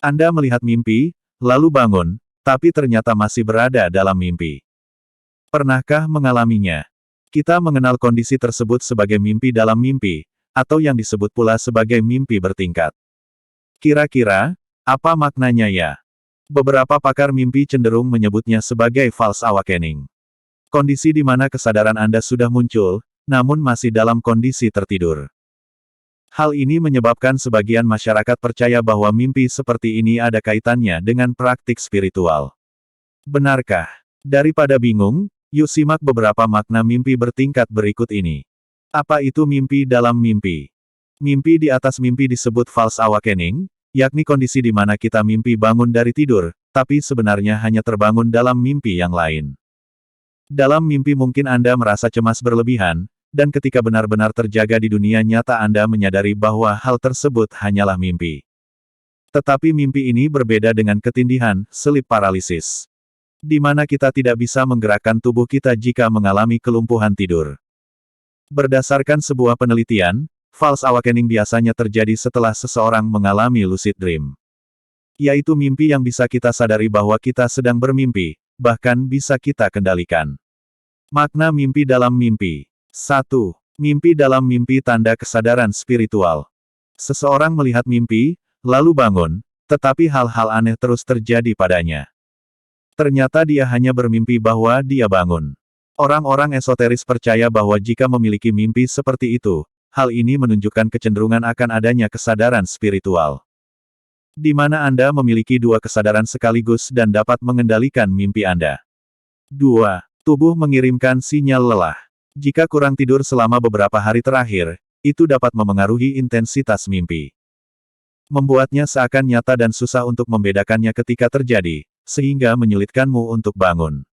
Anda melihat mimpi, lalu bangun, tapi ternyata masih berada dalam mimpi. Pernahkah mengalaminya? Kita mengenal kondisi tersebut sebagai mimpi dalam mimpi, atau yang disebut pula sebagai mimpi bertingkat. Kira-kira, apa maknanya ya? Beberapa pakar mimpi cenderung menyebutnya sebagai false awakening. Kondisi di mana kesadaran Anda sudah muncul, namun masih dalam kondisi tertidur. Hal ini menyebabkan sebagian masyarakat percaya bahwa mimpi seperti ini ada kaitannya dengan praktik spiritual. Benarkah? Daripada bingung, yuk simak beberapa makna mimpi bertingkat berikut ini. Apa itu mimpi dalam mimpi? Mimpi di atas mimpi disebut false awakening, yakni kondisi di mana kita mimpi bangun dari tidur, tapi sebenarnya hanya terbangun dalam mimpi yang lain. Dalam mimpi mungkin Anda merasa cemas berlebihan, dan ketika benar-benar terjaga di dunia nyata Anda menyadari bahwa hal tersebut hanyalah mimpi. Tetapi mimpi ini berbeda dengan ketindihan, sleep paralysis, di mana kita tidak bisa menggerakkan tubuh kita jika mengalami kelumpuhan tidur. Berdasarkan sebuah penelitian, false awakening biasanya terjadi setelah seseorang mengalami lucid dream. Yaitu mimpi yang bisa kita sadari bahwa kita sedang bermimpi, bahkan bisa kita kendalikan. Makna mimpi dalam mimpi. 1. Mimpi dalam mimpi tanda kesadaran spiritual. Seseorang melihat mimpi, lalu bangun, tetapi hal-hal aneh terus terjadi padanya. Ternyata dia hanya bermimpi bahwa dia bangun. Orang-orang esoteris percaya bahwa jika memiliki mimpi seperti itu, hal ini menunjukkan kecenderungan akan adanya kesadaran spiritual. Di mana Anda memiliki dua kesadaran sekaligus dan dapat mengendalikan mimpi Anda. 2. Tubuh mengirimkan sinyal lelah. Jika kurang tidur selama beberapa hari terakhir, itu dapat memengaruhi intensitas mimpi. Membuatnya seakan nyata dan susah untuk membedakannya ketika terjadi, sehingga menyulitkanmu untuk bangun.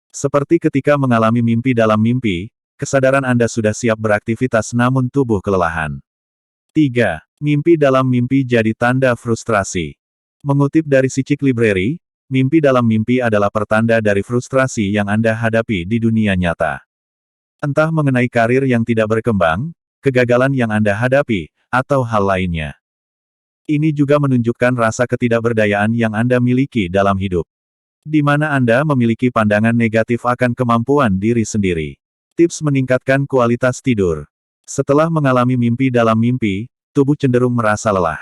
Seperti ketika mengalami mimpi dalam mimpi, kesadaran Anda sudah siap beraktivitas namun tubuh kelelahan. 3. Mimpi dalam mimpi jadi tanda frustrasi. Mengutip dari Psychic Library, mimpi dalam mimpi adalah pertanda dari frustrasi yang Anda hadapi di dunia nyata. Entah mengenai karir yang tidak berkembang, kegagalan yang Anda hadapi, atau hal lainnya. Ini juga menunjukkan rasa ketidakberdayaan yang Anda miliki dalam hidup. Di mana Anda memiliki pandangan negatif akan kemampuan diri sendiri. Tips meningkatkan kualitas tidur. Setelah mengalami mimpi dalam mimpi, tubuh cenderung merasa lelah.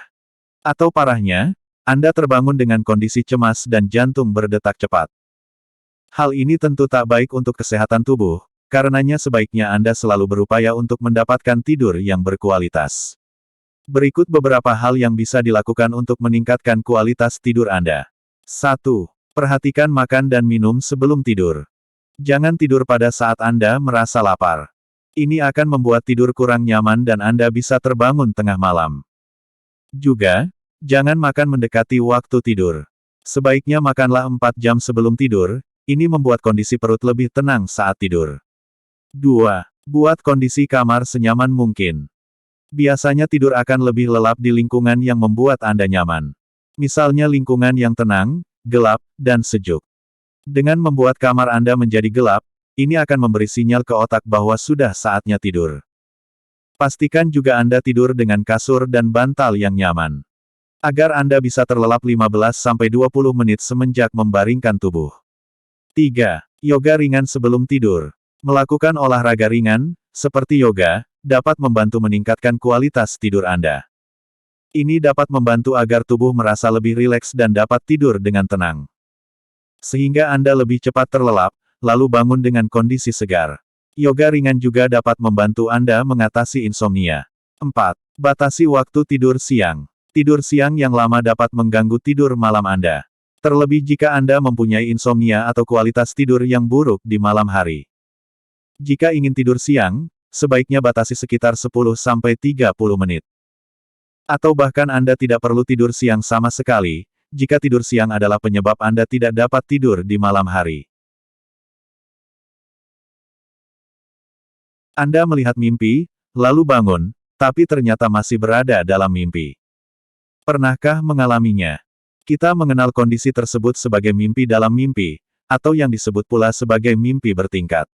Atau parahnya, Anda terbangun dengan kondisi cemas dan jantung berdetak cepat. Hal ini tentu tak baik untuk kesehatan tubuh. Karenanya sebaiknya Anda selalu berupaya untuk mendapatkan tidur yang berkualitas. Berikut beberapa hal yang bisa dilakukan untuk meningkatkan kualitas tidur Anda. 1. Perhatikan makan dan minum sebelum tidur. Jangan tidur pada saat Anda merasa lapar. Ini akan membuat tidur kurang nyaman dan Anda bisa terbangun tengah malam. Juga, jangan makan mendekati waktu tidur. Sebaiknya makanlah 4 jam sebelum tidur, ini membuat kondisi perut lebih tenang saat tidur. 2. Buat kondisi kamar senyaman mungkin. Biasanya tidur akan lebih lelap di lingkungan yang membuat Anda nyaman. Misalnya lingkungan yang tenang, gelap, dan sejuk. Dengan membuat kamar Anda menjadi gelap, ini akan memberi sinyal ke otak bahwa sudah saatnya tidur. Pastikan juga Anda tidur dengan kasur dan bantal yang nyaman. Agar Anda bisa terlelap 15-20 menit semenjak membaringkan tubuh. 3. Yoga ringan sebelum tidur. Melakukan olahraga ringan, seperti yoga, dapat membantu meningkatkan kualitas tidur Anda. Ini dapat membantu agar tubuh merasa lebih rileks dan dapat tidur dengan tenang. Sehingga Anda lebih cepat terlelap, lalu bangun dengan kondisi segar. Yoga ringan juga dapat membantu Anda mengatasi insomnia. 4. Batasi waktu tidur siang. Tidur siang yang lama dapat mengganggu tidur malam Anda. Terlebih jika Anda mempunyai insomnia atau kualitas tidur yang buruk di malam hari. Jika ingin tidur siang, sebaiknya batasi sekitar 10-30 menit. Atau bahkan Anda tidak perlu tidur siang sama sekali, jika tidur siang adalah penyebab Anda tidak dapat tidur di malam hari. Anda melihat mimpi, lalu bangun, tapi ternyata masih berada dalam mimpi. Pernahkah mengalaminya? Kita mengenal kondisi tersebut sebagai mimpi dalam mimpi, atau yang disebut pula sebagai mimpi bertingkat.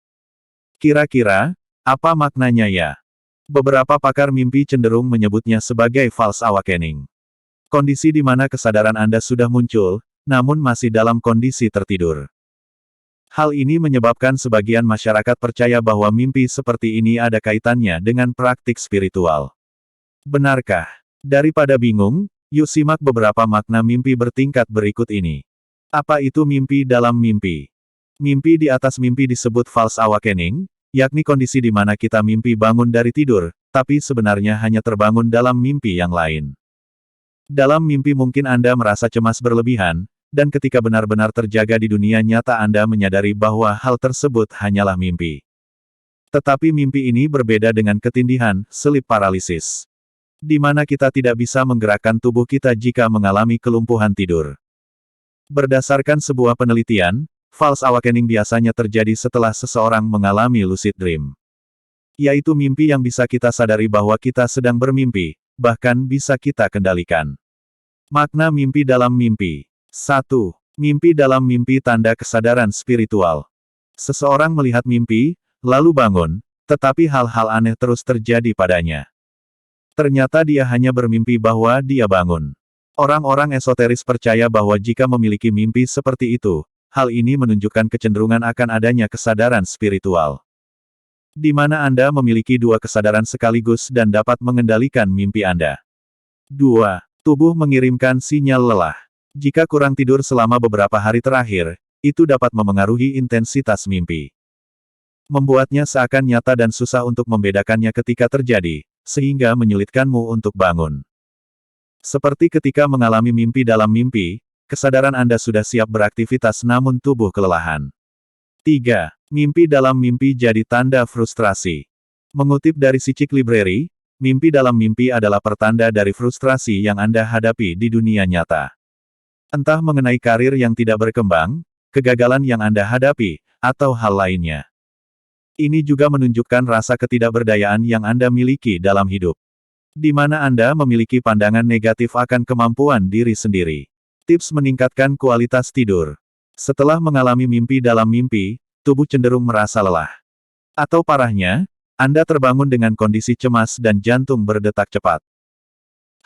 Kira-kira, apa maknanya ya? Beberapa pakar mimpi cenderung menyebutnya sebagai false awakening. Kondisi di mana kesadaran Anda sudah muncul, namun masih dalam kondisi tertidur. Hal ini menyebabkan sebagian masyarakat percaya bahwa mimpi seperti ini ada kaitannya dengan praktik spiritual. Benarkah? Daripada bingung, yuk simak beberapa makna mimpi bertingkat berikut ini. Apa itu mimpi dalam mimpi? Mimpi di atas mimpi disebut false awakening, yakni kondisi di mana kita mimpi bangun dari tidur, tapi sebenarnya hanya terbangun dalam mimpi yang lain. Dalam mimpi mungkin Anda merasa cemas berlebihan, dan ketika benar-benar terjaga di dunia nyata Anda menyadari bahwa hal tersebut hanyalah mimpi. Tetapi mimpi ini berbeda dengan ketindihan, sleep paralysis, di mana kita tidak bisa menggerakkan tubuh kita jika mengalami kelumpuhan tidur. Berdasarkan sebuah penelitian, false awakening biasanya terjadi setelah seseorang mengalami lucid dream, yaitu mimpi yang bisa kita sadari bahwa kita sedang bermimpi, bahkan bisa kita kendalikan. Makna mimpi dalam mimpi. 1. Mimpi dalam mimpi tanda kesadaran spiritual. Seseorang melihat mimpi, lalu bangun, tetapi hal-hal aneh terus terjadi padanya. Ternyata dia hanya bermimpi bahwa dia bangun. Orang-orang esoteris percaya bahwa jika memiliki mimpi seperti itu, hal ini menunjukkan kecenderungan akan adanya kesadaran spiritual, di mana Anda memiliki dua kesadaran sekaligus dan dapat mengendalikan mimpi Anda. 2. Tubuh mengirimkan sinyal lelah. Jika kurang tidur selama beberapa hari terakhir, itu dapat memengaruhi intensitas mimpi, membuatnya seakan nyata dan susah untuk membedakannya ketika terjadi, sehingga menyulitkanmu untuk bangun. Seperti ketika mengalami mimpi dalam mimpi, kesadaran Anda sudah siap beraktivitas namun tubuh kelelahan. 3. Mimpi dalam mimpi jadi tanda frustrasi. Mengutip dari Psychic Library, mimpi dalam mimpi adalah pertanda dari frustrasi yang Anda hadapi di dunia nyata. Entah mengenai karir yang tidak berkembang, kegagalan yang Anda hadapi, atau hal lainnya. Ini juga menunjukkan rasa ketidakberdayaan yang Anda miliki dalam hidup, di mana Anda memiliki pandangan negatif akan kemampuan diri sendiri. Tips meningkatkan kualitas tidur. Setelah mengalami mimpi dalam mimpi, tubuh cenderung merasa lelah. Atau parahnya, Anda terbangun dengan kondisi cemas dan jantung berdetak cepat.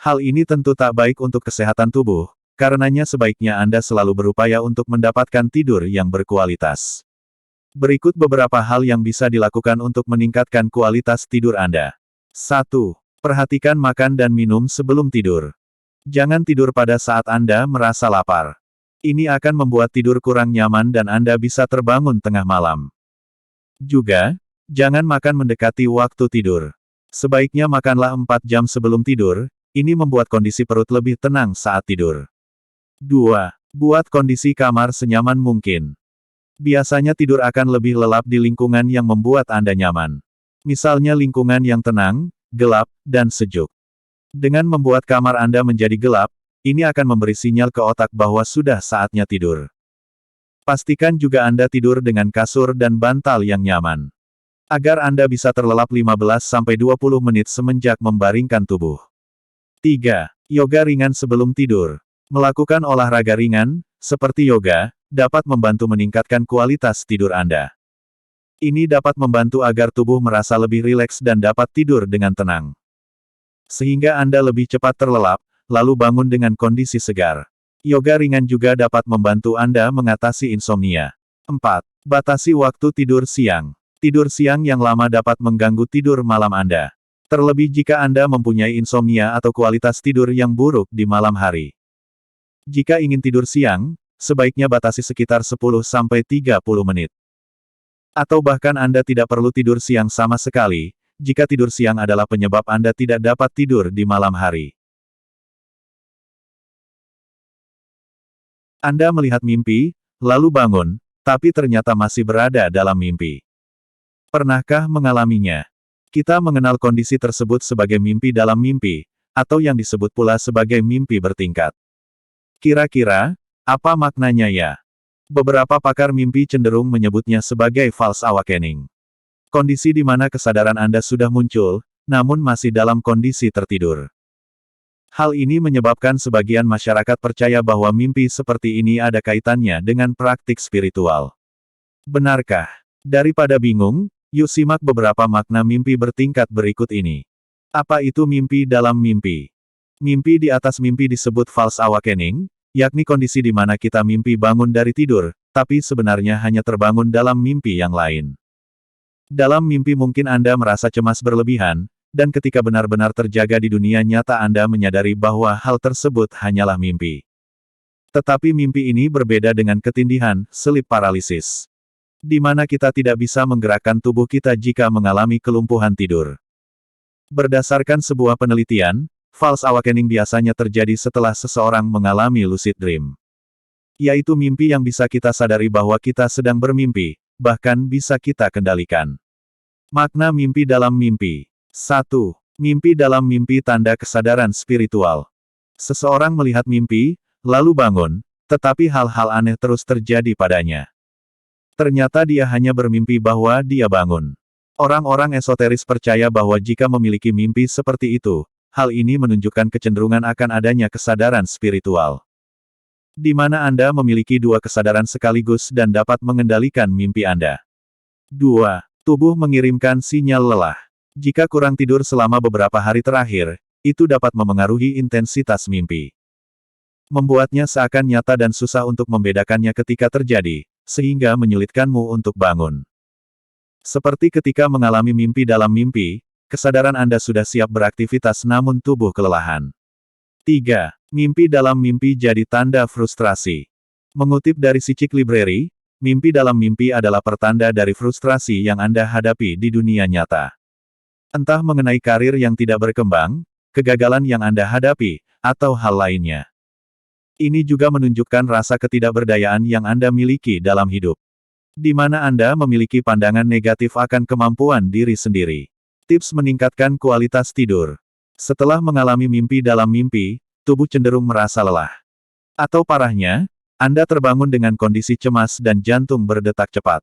Hal ini tentu tak baik untuk kesehatan tubuh. Karenanya sebaiknya Anda selalu berupaya untuk mendapatkan tidur yang berkualitas. Berikut beberapa hal yang bisa dilakukan untuk meningkatkan kualitas tidur Anda. 1. Perhatikan makan dan minum sebelum tidur. Jangan tidur pada saat Anda merasa lapar. Ini akan membuat tidur kurang nyaman dan Anda bisa terbangun tengah malam. Juga, jangan makan mendekati waktu tidur. Sebaiknya makanlah 4 jam sebelum tidur, ini membuat kondisi perut lebih tenang saat tidur. 2. Buat kondisi kamar senyaman mungkin. Biasanya tidur akan lebih lelap di lingkungan yang membuat Anda nyaman. Misalnya lingkungan yang tenang, gelap, dan sejuk. Dengan membuat kamar Anda menjadi gelap, ini akan memberi sinyal ke otak bahwa sudah saatnya tidur. Pastikan juga Anda tidur dengan kasur dan bantal yang nyaman, agar Anda bisa terlelap 15-20 menit semenjak membaringkan tubuh. 3. Yoga ringan sebelum tidur. Melakukan olahraga ringan, seperti yoga, dapat membantu meningkatkan kualitas tidur Anda. Ini dapat membantu agar tubuh merasa lebih rileks dan dapat tidur dengan tenang, sehingga Anda lebih cepat terlelap, lalu bangun dengan kondisi segar. Yoga ringan juga dapat membantu Anda mengatasi insomnia. 4. Batasi waktu tidur siang. Tidur siang yang lama dapat mengganggu tidur malam Anda, terlebih jika Anda mempunyai insomnia atau kualitas tidur yang buruk di malam hari. Jika ingin tidur siang, sebaiknya batasi sekitar 10-30 menit. Atau bahkan Anda tidak perlu tidur siang sama sekali, jika tidur siang adalah penyebab Anda tidak dapat tidur di malam hari. Anda melihat mimpi, lalu bangun, tapi ternyata masih berada dalam mimpi. Pernahkah mengalaminya? Kita mengenal kondisi tersebut sebagai mimpi dalam mimpi, atau yang disebut pula sebagai mimpi bertingkat. Kira-kira, apa maknanya ya? Beberapa pakar mimpi cenderung menyebutnya sebagai false awakening. Kondisi di mana kesadaran Anda sudah muncul, namun masih dalam kondisi tertidur. Hal ini menyebabkan sebagian masyarakat percaya bahwa mimpi seperti ini ada kaitannya dengan praktik spiritual. Benarkah? Daripada bingung, yuk simak beberapa makna mimpi bertingkat berikut ini. Apa itu mimpi dalam mimpi? Mimpi di atas mimpi disebut false awakening, yakni kondisi di mana kita mimpi bangun dari tidur, tapi sebenarnya hanya terbangun dalam mimpi yang lain. Dalam mimpi mungkin Anda merasa cemas berlebihan, dan ketika benar-benar terjaga di dunia nyata Anda menyadari bahwa hal tersebut hanyalah mimpi. Tetapi mimpi ini berbeda dengan ketindihan, sleep paralysis, di mana kita tidak bisa menggerakkan tubuh kita jika mengalami kelumpuhan tidur. Berdasarkan sebuah penelitian, false awakening biasanya terjadi setelah seseorang mengalami lucid dream, yaitu mimpi yang bisa kita sadari bahwa kita sedang bermimpi, bahkan bisa kita kendalikan. Makna mimpi dalam mimpi. 1. Mimpi dalam mimpi tanda kesadaran spiritual. Seseorang melihat mimpi, lalu bangun, tetapi hal-hal aneh terus terjadi padanya. Ternyata dia hanya bermimpi bahwa dia bangun. Orang-orang esoteris percaya bahwa jika memiliki mimpi seperti itu, hal ini menunjukkan kecenderungan akan adanya kesadaran spiritual, di mana Anda memiliki dua kesadaran sekaligus dan dapat mengendalikan mimpi Anda. 2. Tubuh mengirimkan sinyal lelah. Jika kurang tidur selama beberapa hari terakhir, itu dapat memengaruhi intensitas mimpi, membuatnya seakan nyata dan susah untuk membedakannya ketika terjadi, sehingga menyulitkanmu untuk bangun. Seperti ketika mengalami mimpi dalam mimpi, kesadaran Anda sudah siap beraktivitas namun tubuh kelelahan. 3. Mimpi dalam mimpi jadi tanda frustrasi. Mengutip dari Psychic Library, mimpi dalam mimpi adalah pertanda dari frustrasi yang Anda hadapi di dunia nyata. Entah mengenai karir yang tidak berkembang, kegagalan yang Anda hadapi, atau hal lainnya. Ini juga menunjukkan rasa ketidakberdayaan yang Anda miliki dalam hidup, di mana Anda memiliki pandangan negatif akan kemampuan diri sendiri. Tips meningkatkan kualitas tidur. Setelah mengalami mimpi dalam mimpi, tubuh cenderung merasa lelah. Atau parahnya, Anda terbangun dengan kondisi cemas dan jantung berdetak cepat.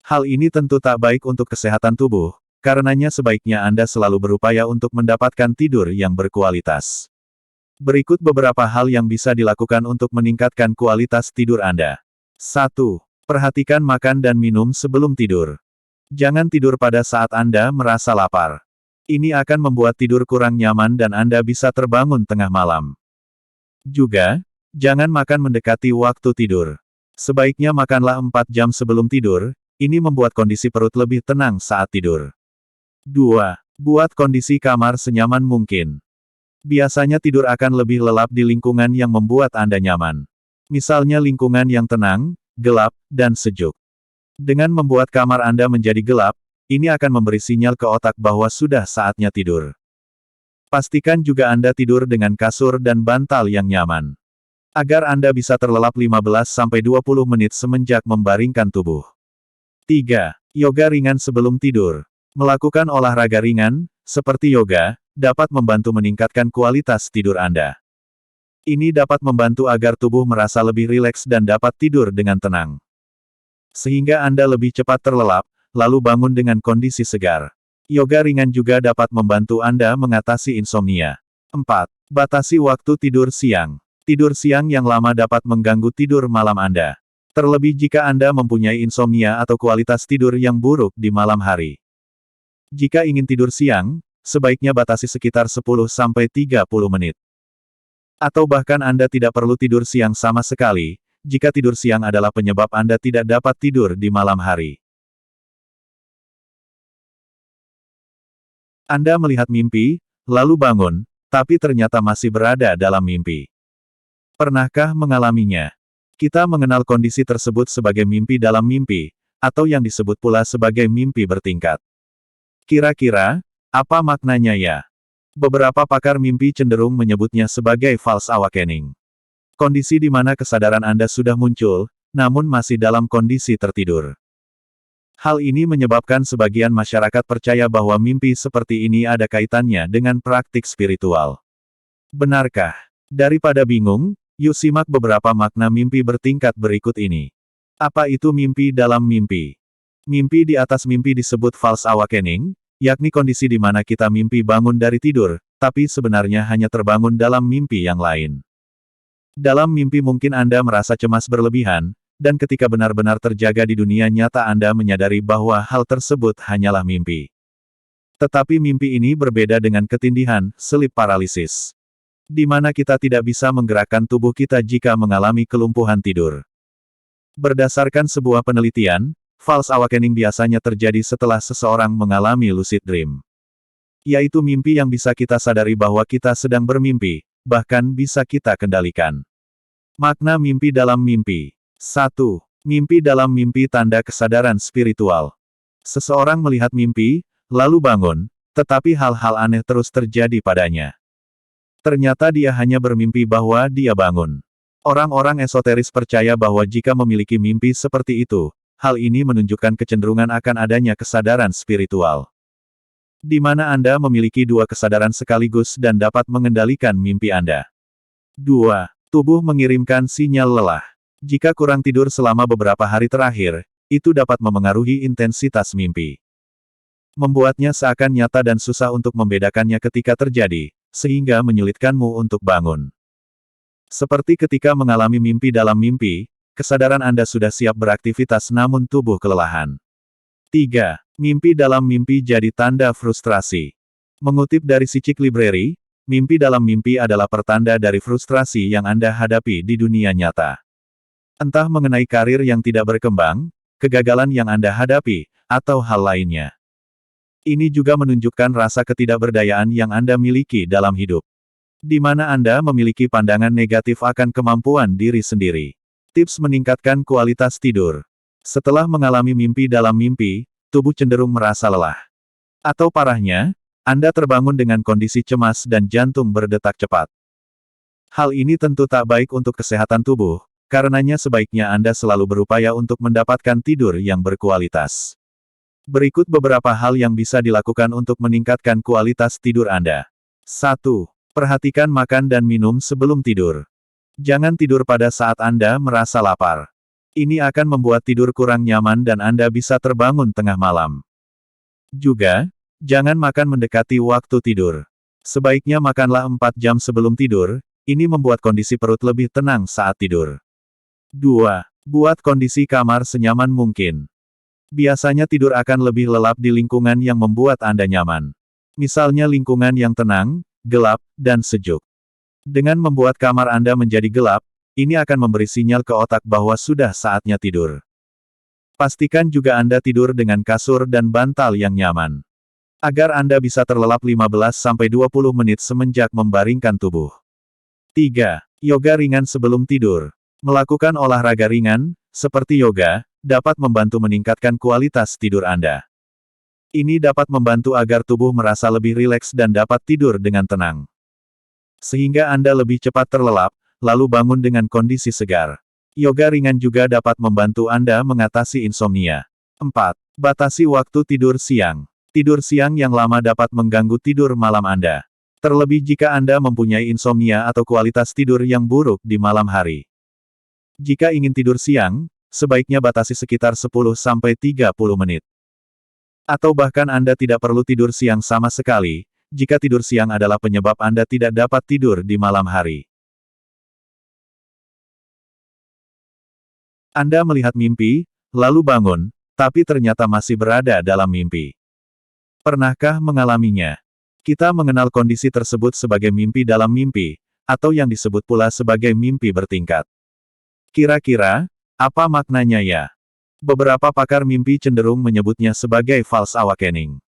Hal ini tentu tak baik untuk kesehatan tubuh, karenanya sebaiknya Anda selalu berupaya untuk mendapatkan tidur yang berkualitas. Berikut beberapa hal yang bisa dilakukan untuk meningkatkan kualitas tidur Anda. 1. Perhatikan makan dan minum sebelum tidur. Jangan tidur pada saat Anda merasa lapar. Ini akan membuat tidur kurang nyaman dan Anda bisa terbangun tengah malam. Juga, jangan makan mendekati waktu tidur. Sebaiknya makanlah 4 jam sebelum tidur, ini membuat kondisi perut lebih tenang saat tidur. 2. Buat kondisi kamar senyaman mungkin. Biasanya tidur akan lebih lelap di lingkungan yang membuat Anda nyaman. Misalnya lingkungan yang tenang, gelap, dan sejuk. Dengan membuat kamar Anda menjadi gelap, ini akan memberi sinyal ke otak bahwa sudah saatnya tidur. Pastikan juga Anda tidur dengan kasur dan bantal yang nyaman, agar Anda bisa terlelap 15-20 menit semenjak membaringkan tubuh. 3. Yoga ringan sebelum tidur. Melakukan olahraga ringan, seperti yoga, dapat membantu meningkatkan kualitas tidur Anda. Ini dapat membantu agar tubuh merasa lebih rileks dan dapat tidur dengan tenang, sehingga Anda lebih cepat terlelap, lalu bangun dengan kondisi segar. Yoga ringan juga dapat membantu Anda mengatasi insomnia. 4. Batasi waktu tidur siang. Tidur siang yang lama dapat mengganggu tidur malam Anda, terlebih jika Anda mempunyai insomnia atau kualitas tidur yang buruk di malam hari. Jika ingin tidur siang, sebaiknya batasi sekitar 10-30 menit. Atau bahkan Anda tidak perlu tidur siang sama sekali, jika tidur siang adalah penyebab Anda tidak dapat tidur di malam hari. Anda melihat mimpi, lalu bangun, tapi ternyata masih berada dalam mimpi. Pernahkah mengalaminya? Kita mengenal kondisi tersebut sebagai mimpi dalam mimpi, atau yang disebut pula sebagai mimpi bertingkat. Kira-kira, apa maknanya ya? Beberapa pakar mimpi cenderung menyebutnya sebagai false awakening. Kondisi di mana kesadaran Anda sudah muncul, namun masih dalam kondisi tertidur. Hal ini menyebabkan sebagian masyarakat percaya bahwa mimpi seperti ini ada kaitannya dengan praktik spiritual. Benarkah? Daripada bingung, yuk simak beberapa makna mimpi bertingkat berikut ini. Apa itu mimpi dalam mimpi? Mimpi di atas mimpi disebut false awakening, yakni kondisi di mana kita mimpi bangun dari tidur, tapi sebenarnya hanya terbangun dalam mimpi yang lain. Dalam mimpi mungkin Anda merasa cemas berlebihan, dan ketika benar-benar terjaga di dunia nyata Anda menyadari bahwa hal tersebut hanyalah mimpi. Tetapi mimpi ini berbeda dengan ketindihan, sleep paralysis, di mana kita tidak bisa menggerakkan tubuh kita jika mengalami kelumpuhan tidur. Berdasarkan sebuah penelitian, false awakening biasanya terjadi setelah seseorang mengalami lucid dream. Yaitu mimpi yang bisa kita sadari bahwa kita sedang bermimpi, bahkan bisa kita kendalikan. Makna mimpi dalam mimpi. 1. Mimpi dalam mimpi tanda kesadaran spiritual. Seseorang melihat mimpi, lalu bangun, tetapi hal-hal aneh terus terjadi padanya. Ternyata dia hanya bermimpi bahwa dia bangun. Orang-orang esoteris percaya bahwa jika memiliki mimpi seperti itu, hal ini menunjukkan kecenderungan akan adanya kesadaran spiritual. Di mana Anda memiliki dua kesadaran sekaligus dan dapat mengendalikan mimpi Anda. 2. Tubuh mengirimkan sinyal lelah. Jika kurang tidur selama beberapa hari terakhir, itu dapat memengaruhi intensitas mimpi. Membuatnya seakan nyata dan susah untuk membedakannya ketika terjadi, sehingga menyulitkanmu untuk bangun. Seperti ketika mengalami mimpi dalam mimpi, kesadaran Anda sudah siap beraktivitas namun tubuh kelelahan. 3. Mimpi dalam mimpi jadi tanda frustrasi. Mengutip dari Psychic Library, mimpi dalam mimpi adalah pertanda dari frustrasi yang Anda hadapi di dunia nyata. Entah mengenai karir yang tidak berkembang, kegagalan yang Anda hadapi, atau hal lainnya. Ini juga menunjukkan rasa ketidakberdayaan yang Anda miliki dalam hidup. Di mana Anda memiliki pandangan negatif akan kemampuan diri sendiri. Tips meningkatkan kualitas tidur. Setelah mengalami mimpi dalam mimpi, tubuh cenderung merasa lelah. Atau parahnya, Anda terbangun dengan kondisi cemas dan jantung berdetak cepat. Hal ini tentu tak baik untuk kesehatan tubuh, karenanya sebaiknya Anda selalu berupaya untuk mendapatkan tidur yang berkualitas. Berikut beberapa hal yang bisa dilakukan untuk meningkatkan kualitas tidur Anda. 1. Perhatikan makan dan minum sebelum tidur. Jangan tidur pada saat Anda merasa lapar. Ini akan membuat tidur kurang nyaman dan Anda bisa terbangun tengah malam. Juga, jangan makan mendekati waktu tidur. Sebaiknya makanlah 4 jam sebelum tidur, ini membuat kondisi perut lebih tenang saat tidur. 2. Buat kondisi kamar senyaman mungkin. Biasanya tidur akan lebih lelap di lingkungan yang membuat Anda nyaman. Misalnya lingkungan yang tenang, gelap, dan sejuk. Dengan membuat kamar Anda menjadi gelap, ini akan memberi sinyal ke otak bahwa sudah saatnya tidur. Pastikan juga Anda tidur dengan kasur dan bantal yang nyaman. Agar Anda bisa terlelap 15-20 menit semenjak membaringkan tubuh. 3. Yoga ringan sebelum tidur. Melakukan olahraga ringan, seperti yoga, dapat membantu meningkatkan kualitas tidur Anda. Ini dapat membantu agar tubuh merasa lebih rileks dan dapat tidur dengan tenang. Sehingga Anda lebih cepat terlelap, lalu bangun dengan kondisi segar. Yoga ringan juga dapat membantu Anda mengatasi insomnia. 4. Batasi waktu tidur siang. Tidur siang yang lama dapat mengganggu tidur malam Anda. Terlebih jika Anda mempunyai insomnia atau kualitas tidur yang buruk di malam hari. Jika ingin tidur siang, sebaiknya batasi sekitar 10-30 menit. Atau bahkan Anda tidak perlu tidur siang sama sekali, jika tidur siang adalah penyebab Anda tidak dapat tidur di malam hari. Anda melihat mimpi, lalu bangun, tapi ternyata masih berada dalam mimpi. Pernahkah mengalaminya? Kita mengenal kondisi tersebut sebagai mimpi dalam mimpi, atau yang disebut pula sebagai mimpi bertingkat. Kira-kira, apa maknanya ya? Beberapa pakar mimpi cenderung menyebutnya sebagai false awakening.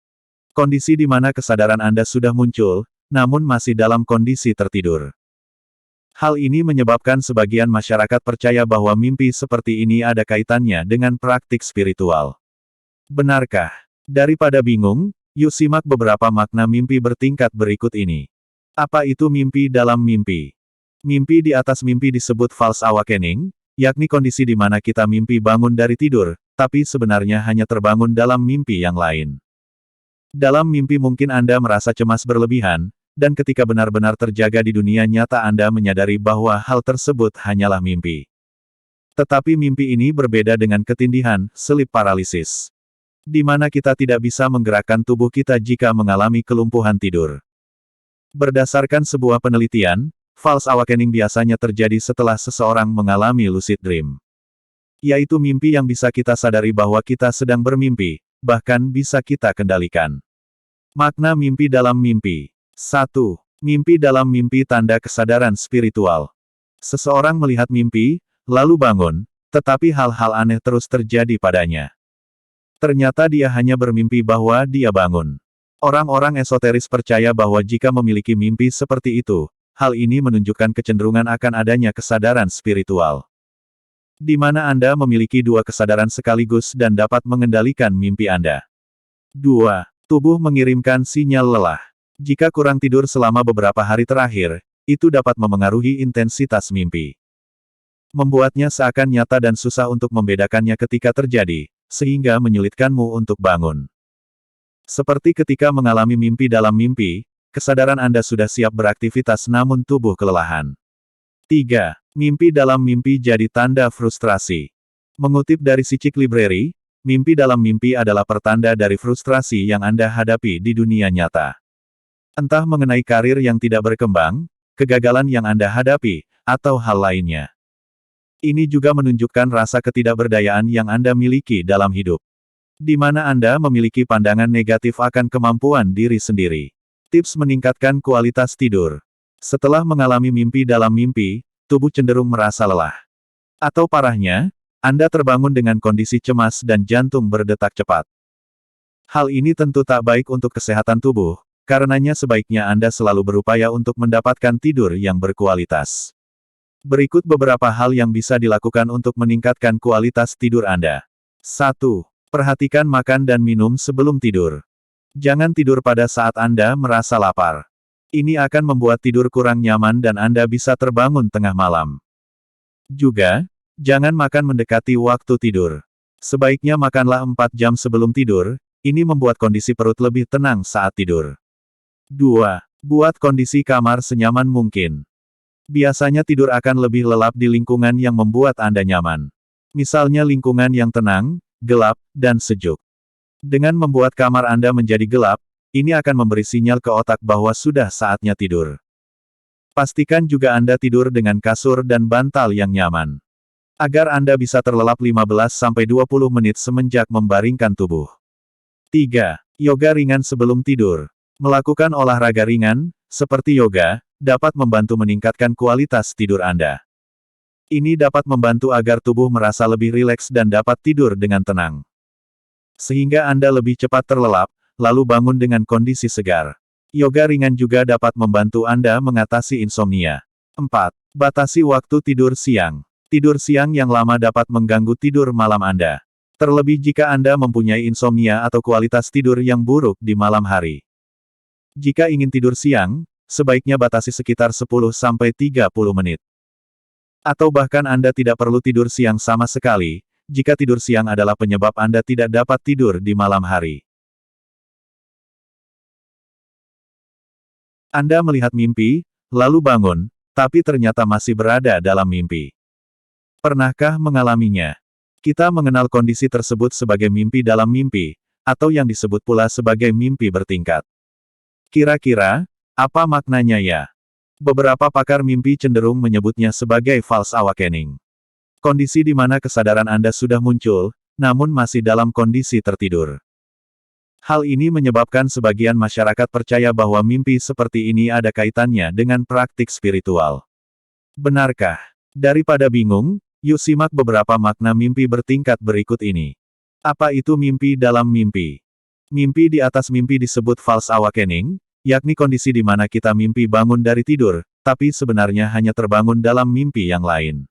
Kondisi di mana kesadaran Anda sudah muncul, namun masih dalam kondisi tertidur. Hal ini menyebabkan sebagian masyarakat percaya bahwa mimpi seperti ini ada kaitannya dengan praktik spiritual. Benarkah? Daripada bingung, yuk simak beberapa makna mimpi bertingkat berikut ini. Apa itu mimpi dalam mimpi? Mimpi di atas mimpi disebut false awakening, yakni kondisi di mana kita mimpi bangun dari tidur, tapi sebenarnya hanya terbangun dalam mimpi yang lain. Dalam mimpi mungkin Anda merasa cemas berlebihan, dan ketika benar-benar terjaga di dunia nyata Anda menyadari bahwa hal tersebut hanyalah mimpi. Tetapi mimpi ini berbeda dengan ketindihan, sleep paralysis. Di mana kita tidak bisa menggerakkan tubuh kita jika mengalami kelumpuhan tidur. Berdasarkan sebuah penelitian, false awakening biasanya terjadi setelah seseorang mengalami lucid dream. Yaitu mimpi yang bisa kita sadari bahwa kita sedang bermimpi, bahkan bisa kita kendalikan. Makna mimpi dalam mimpi. 1. Mimpi dalam mimpi tanda kesadaran spiritual. Seseorang melihat mimpi, lalu bangun, tetapi hal-hal aneh terus terjadi padanya. Ternyata dia hanya bermimpi bahwa dia bangun. Orang-orang esoteris percaya bahwa jika memiliki mimpi seperti itu, hal ini menunjukkan kecenderungan akan adanya kesadaran spiritual. Di mana Anda memiliki dua kesadaran sekaligus dan dapat mengendalikan mimpi Anda. 2. Tubuh mengirimkan sinyal lelah. Jika kurang tidur selama beberapa hari terakhir, itu dapat memengaruhi intensitas mimpi. Membuatnya seakan nyata dan susah untuk membedakannya ketika terjadi, sehingga menyulitkanmu untuk bangun. Seperti ketika mengalami mimpi dalam mimpi, kesadaran Anda sudah siap beraktivitas namun tubuh kelelahan. 3. Mimpi dalam mimpi jadi tanda frustrasi. Mengutip dari Psychic Library, mimpi dalam mimpi adalah pertanda dari frustrasi yang Anda hadapi di dunia nyata. Entah mengenai karir yang tidak berkembang, kegagalan yang Anda hadapi, atau hal lainnya. Ini juga menunjukkan rasa ketidakberdayaan yang Anda miliki dalam hidup. Di mana Anda memiliki pandangan negatif akan kemampuan diri sendiri. Tips meningkatkan kualitas tidur. Setelah mengalami mimpi dalam mimpi, tubuh cenderung merasa lelah. Atau parahnya, Anda terbangun dengan kondisi cemas dan jantung berdetak cepat. Hal ini tentu tak baik untuk kesehatan tubuh. Karenanya sebaiknya Anda selalu berupaya untuk mendapatkan tidur yang berkualitas. Berikut beberapa hal yang bisa dilakukan untuk meningkatkan kualitas tidur Anda. 1. Perhatikan makan dan minum sebelum tidur. Jangan tidur pada saat Anda merasa lapar. Ini akan membuat tidur kurang nyaman dan Anda bisa terbangun tengah malam. Juga, jangan makan mendekati waktu tidur. Sebaiknya makanlah 4 jam sebelum tidur, ini membuat kondisi perut lebih tenang saat tidur. 2. Buat kondisi kamar senyaman mungkin. Biasanya tidur akan lebih lelap di lingkungan yang membuat Anda nyaman. Misalnya lingkungan yang tenang, gelap, dan sejuk. Dengan membuat kamar Anda menjadi gelap, ini akan memberi sinyal ke otak bahwa sudah saatnya tidur. Pastikan juga Anda tidur dengan kasur dan bantal yang nyaman. Agar Anda bisa terlelap 15-20 menit semenjak membaringkan tubuh. 3. Yoga ringan sebelum tidur. Melakukan olahraga ringan, seperti yoga, dapat membantu meningkatkan kualitas tidur Anda. Ini dapat membantu agar tubuh merasa lebih rileks dan dapat tidur dengan tenang. Sehingga Anda lebih cepat terlelap, lalu bangun dengan kondisi segar. Yoga ringan juga dapat membantu Anda mengatasi insomnia. 4. Batasi waktu tidur siang. Tidur siang yang lama dapat mengganggu tidur malam Anda. Terlebih jika Anda mempunyai insomnia atau kualitas tidur yang buruk di malam hari. Jika ingin tidur siang, sebaiknya batasi sekitar 10-30 menit. Atau bahkan Anda tidak perlu tidur siang sama sekali, jika tidur siang adalah penyebab Anda tidak dapat tidur di malam hari. Anda melihat mimpi, lalu bangun, tapi ternyata masih berada dalam mimpi. Pernahkah mengalaminya? Kita mengenal kondisi tersebut sebagai mimpi dalam mimpi, atau yang disebut pula sebagai mimpi bertingkat. Kira-kira, apa maknanya ya? Beberapa pakar mimpi cenderung menyebutnya sebagai false awakening. Kondisi di mana kesadaran Anda sudah muncul, namun masih dalam kondisi tertidur. Hal ini menyebabkan sebagian masyarakat percaya bahwa mimpi seperti ini ada kaitannya dengan praktik spiritual. Benarkah? Daripada bingung, yuk simak beberapa makna mimpi bertingkat berikut ini. Apa itu mimpi dalam mimpi? Mimpi di atas mimpi disebut false awakening, yakni kondisi di mana kita mimpi bangun dari tidur, tapi sebenarnya hanya terbangun dalam mimpi yang lain.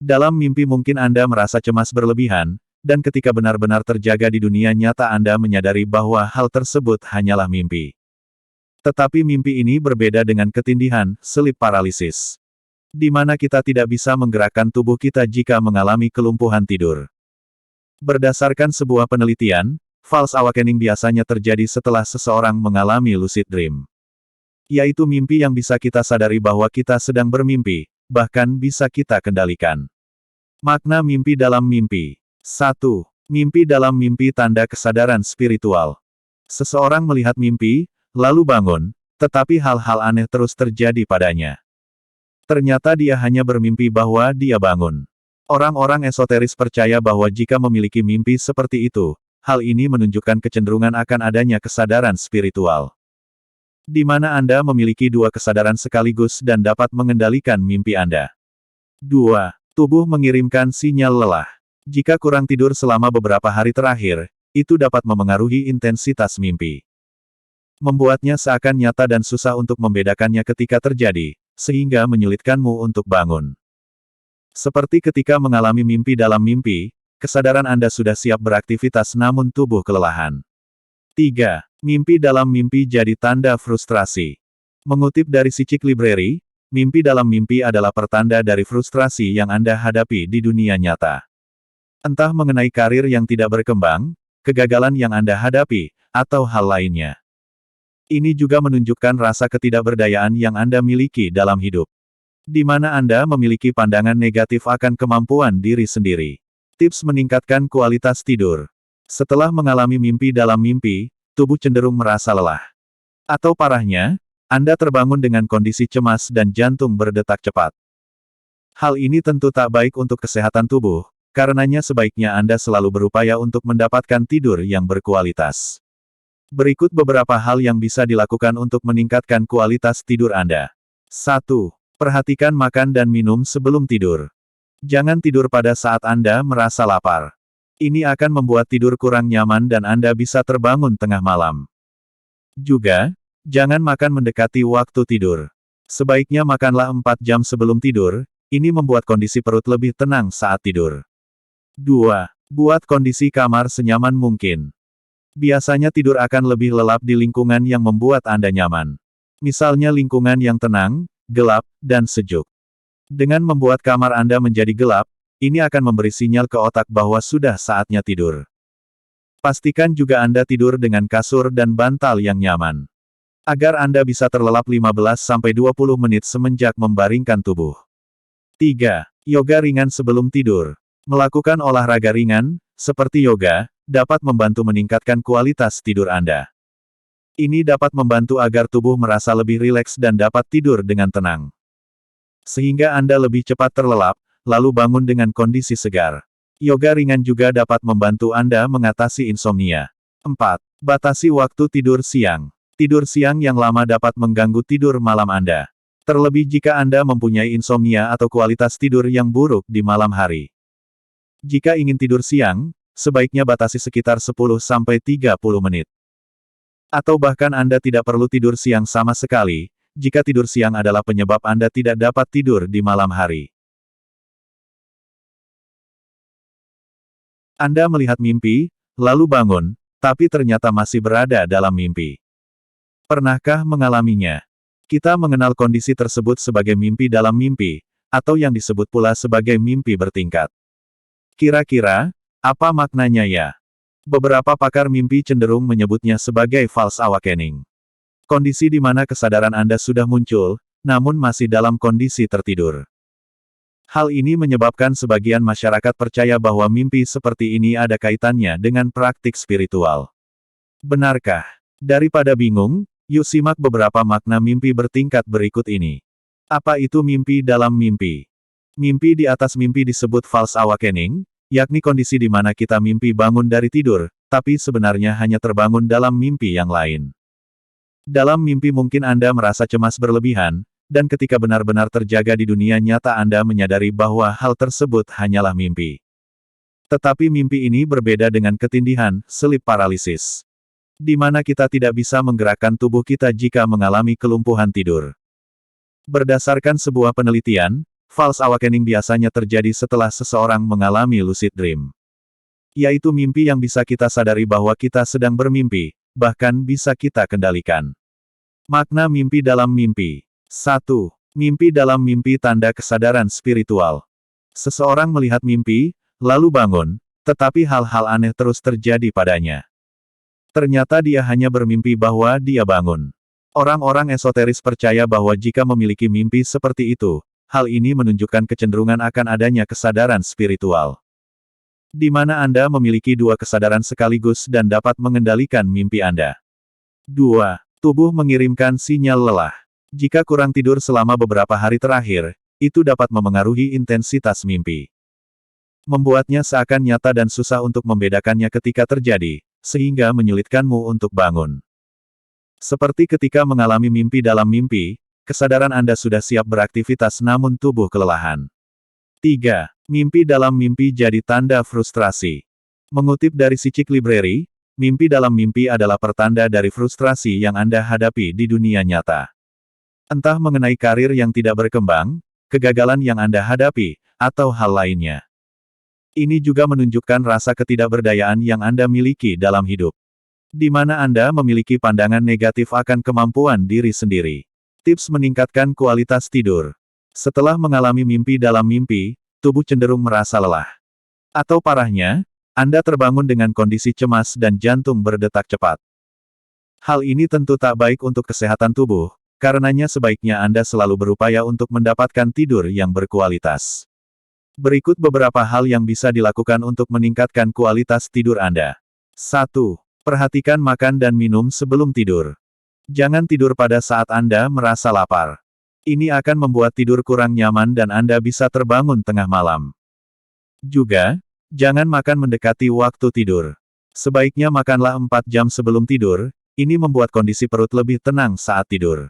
Dalam mimpi mungkin Anda merasa cemas berlebihan, dan ketika benar-benar terjaga di dunia nyata Anda menyadari bahwa hal tersebut hanyalah mimpi. Tetapi mimpi ini berbeda dengan ketindihan, sleep paralysis. Di mana kita tidak bisa menggerakkan tubuh kita jika mengalami kelumpuhan tidur. Berdasarkan sebuah penelitian, false awakening biasanya terjadi setelah seseorang mengalami lucid dream. Yaitu mimpi yang bisa kita sadari bahwa kita sedang bermimpi, bahkan bisa kita kendalikan. Makna mimpi dalam mimpi. 1. Mimpi dalam mimpi tanda kesadaran spiritual. Seseorang melihat mimpi, lalu bangun, tetapi hal-hal aneh terus terjadi padanya. Ternyata dia hanya bermimpi bahwa dia bangun. Orang-orang esoteris percaya bahwa jika memiliki mimpi seperti itu, hal ini menunjukkan kecenderungan akan adanya kesadaran spiritual. di mana Anda memiliki dua kesadaran sekaligus dan dapat mengendalikan mimpi Anda. 2. Tubuh mengirimkan sinyal lelah. Jika kurang tidur selama beberapa hari terakhir, itu dapat memengaruhi intensitas mimpi. Membuatnya seakan nyata dan susah untuk membedakannya ketika terjadi, sehingga menyulitkanmu untuk bangun. Seperti ketika mengalami mimpi dalam mimpi, kesadaran Anda sudah siap beraktivitas namun tubuh kelelahan. 3. Mimpi dalam mimpi jadi tanda frustrasi. Mengutip dari Psychic Library, mimpi dalam mimpi adalah pertanda dari frustrasi yang Anda hadapi di dunia nyata. Entah mengenai karir yang tidak berkembang, kegagalan yang Anda hadapi, atau hal lainnya. Ini juga menunjukkan rasa ketidakberdayaan yang Anda miliki dalam hidup. Di mana Anda memiliki pandangan negatif akan kemampuan diri sendiri. Tips meningkatkan kualitas tidur. Setelah mengalami mimpi dalam mimpi, tubuh cenderung merasa lelah. Atau parahnya, Anda terbangun dengan kondisi cemas dan jantung berdetak cepat. Hal ini tentu tak baik untuk kesehatan tubuh, karenanya sebaiknya Anda selalu berupaya untuk mendapatkan tidur yang berkualitas. Berikut beberapa hal yang bisa dilakukan untuk meningkatkan kualitas tidur Anda. 1. Perhatikan makan dan minum sebelum tidur. Jangan tidur pada saat Anda merasa lapar. Ini akan membuat tidur kurang nyaman dan Anda bisa terbangun tengah malam. Juga, jangan makan mendekati waktu tidur. Sebaiknya makanlah 4 jam sebelum tidur, ini membuat kondisi perut lebih tenang saat tidur. 2. Buat kondisi kamar senyaman mungkin. Biasanya tidur akan lebih lelap di lingkungan yang membuat Anda nyaman. Misalnya lingkungan yang tenang, gelap, dan sejuk. Dengan membuat kamar Anda menjadi gelap, ini akan memberi sinyal ke otak bahwa sudah saatnya tidur. Pastikan juga Anda tidur dengan kasur dan bantal yang nyaman. Agar Anda bisa terlelap 15-20 menit semenjak membaringkan tubuh. 3. Yoga ringan sebelum tidur. Melakukan olahraga ringan, seperti yoga, dapat membantu meningkatkan kualitas tidur Anda. Ini dapat membantu agar tubuh merasa lebih rileks dan dapat tidur dengan tenang. Sehingga Anda lebih cepat terlelap, lalu bangun dengan kondisi segar. Yoga ringan juga dapat membantu Anda mengatasi insomnia. 4. Batasi waktu tidur siang. Tidur siang yang lama dapat mengganggu tidur malam Anda. Terlebih jika Anda mempunyai insomnia atau kualitas tidur yang buruk di malam hari. Jika ingin tidur siang, sebaiknya batasi sekitar 10-30 menit. Atau bahkan Anda tidak perlu tidur siang sama sekali, jika tidur siang adalah penyebab Anda tidak dapat tidur di malam hari. Anda melihat mimpi, lalu bangun, tapi ternyata masih berada dalam mimpi. Pernahkah mengalaminya? Kita mengenal kondisi tersebut sebagai mimpi dalam mimpi, atau yang disebut pula sebagai mimpi bertingkat. Kira-kira, apa maknanya ya? Beberapa pakar mimpi cenderung menyebutnya sebagai false awakening. Kondisi di mana kesadaran Anda sudah muncul, namun masih dalam kondisi tertidur. Hal ini menyebabkan sebagian masyarakat percaya bahwa mimpi seperti ini ada kaitannya dengan praktik spiritual. Benarkah? Daripada bingung, yuk simak beberapa makna mimpi bertingkat berikut ini. Apa itu mimpi dalam mimpi? Mimpi di atas mimpi disebut false awakening, yakni kondisi di mana kita mimpi bangun dari tidur, tapi sebenarnya hanya terbangun dalam mimpi yang lain. Dalam mimpi mungkin Anda merasa cemas berlebihan, dan ketika benar-benar terjaga di dunia nyata Anda menyadari bahwa hal tersebut hanyalah mimpi. Tetapi mimpi ini berbeda dengan ketindihan, sleep paralysis. Di mana kita tidak bisa menggerakkan tubuh kita jika mengalami kelumpuhan tidur. Berdasarkan sebuah penelitian, false awakening biasanya terjadi setelah seseorang mengalami lucid dream. Yaitu mimpi yang bisa kita sadari bahwa kita sedang bermimpi, bahkan bisa kita kendalikan. Makna mimpi dalam mimpi. 1. Mimpi dalam mimpi tanda kesadaran spiritual. Seseorang melihat mimpi, lalu bangun, tetapi hal-hal aneh terus terjadi padanya. Ternyata dia hanya bermimpi bahwa dia bangun. Orang-orang esoteris percaya bahwa jika memiliki mimpi seperti itu, hal ini menunjukkan kecenderungan akan adanya kesadaran spiritual. Di mana Anda memiliki dua kesadaran sekaligus dan dapat mengendalikan mimpi Anda. 2. Tubuh mengirimkan sinyal lelah. Jika kurang tidur selama beberapa hari terakhir, itu dapat memengaruhi intensitas mimpi. Membuatnya seakan nyata dan susah untuk membedakannya ketika terjadi, sehingga menyulitkanmu untuk bangun. Seperti ketika mengalami mimpi dalam mimpi, kesadaran Anda sudah siap beraktivitas namun tubuh kelelahan. 3. Mimpi dalam mimpi jadi tanda frustrasi. Mengutip dari Psychic Library, mimpi dalam mimpi adalah pertanda dari frustrasi yang Anda hadapi di dunia nyata. Entah mengenai karir yang tidak berkembang, kegagalan yang Anda hadapi, atau hal lainnya. Ini juga menunjukkan rasa ketidakberdayaan yang Anda miliki dalam hidup, di mana Anda memiliki pandangan negatif akan kemampuan diri sendiri. Tips meningkatkan kualitas tidur. Setelah mengalami mimpi dalam mimpi, tubuh cenderung merasa lelah. Atau parahnya, Anda terbangun dengan kondisi cemas dan jantung berdetak cepat. Hal ini tentu tak baik untuk kesehatan tubuh, karenanya sebaiknya Anda selalu berupaya untuk mendapatkan tidur yang berkualitas. Berikut beberapa hal yang bisa dilakukan untuk meningkatkan kualitas tidur Anda. 1. Perhatikan makan dan minum sebelum tidur. Jangan tidur pada saat Anda merasa lapar. Ini akan membuat tidur kurang nyaman dan Anda bisa terbangun tengah malam. Juga, jangan makan mendekati waktu tidur. Sebaiknya makanlah 4 jam sebelum tidur, ini membuat kondisi perut lebih tenang saat tidur.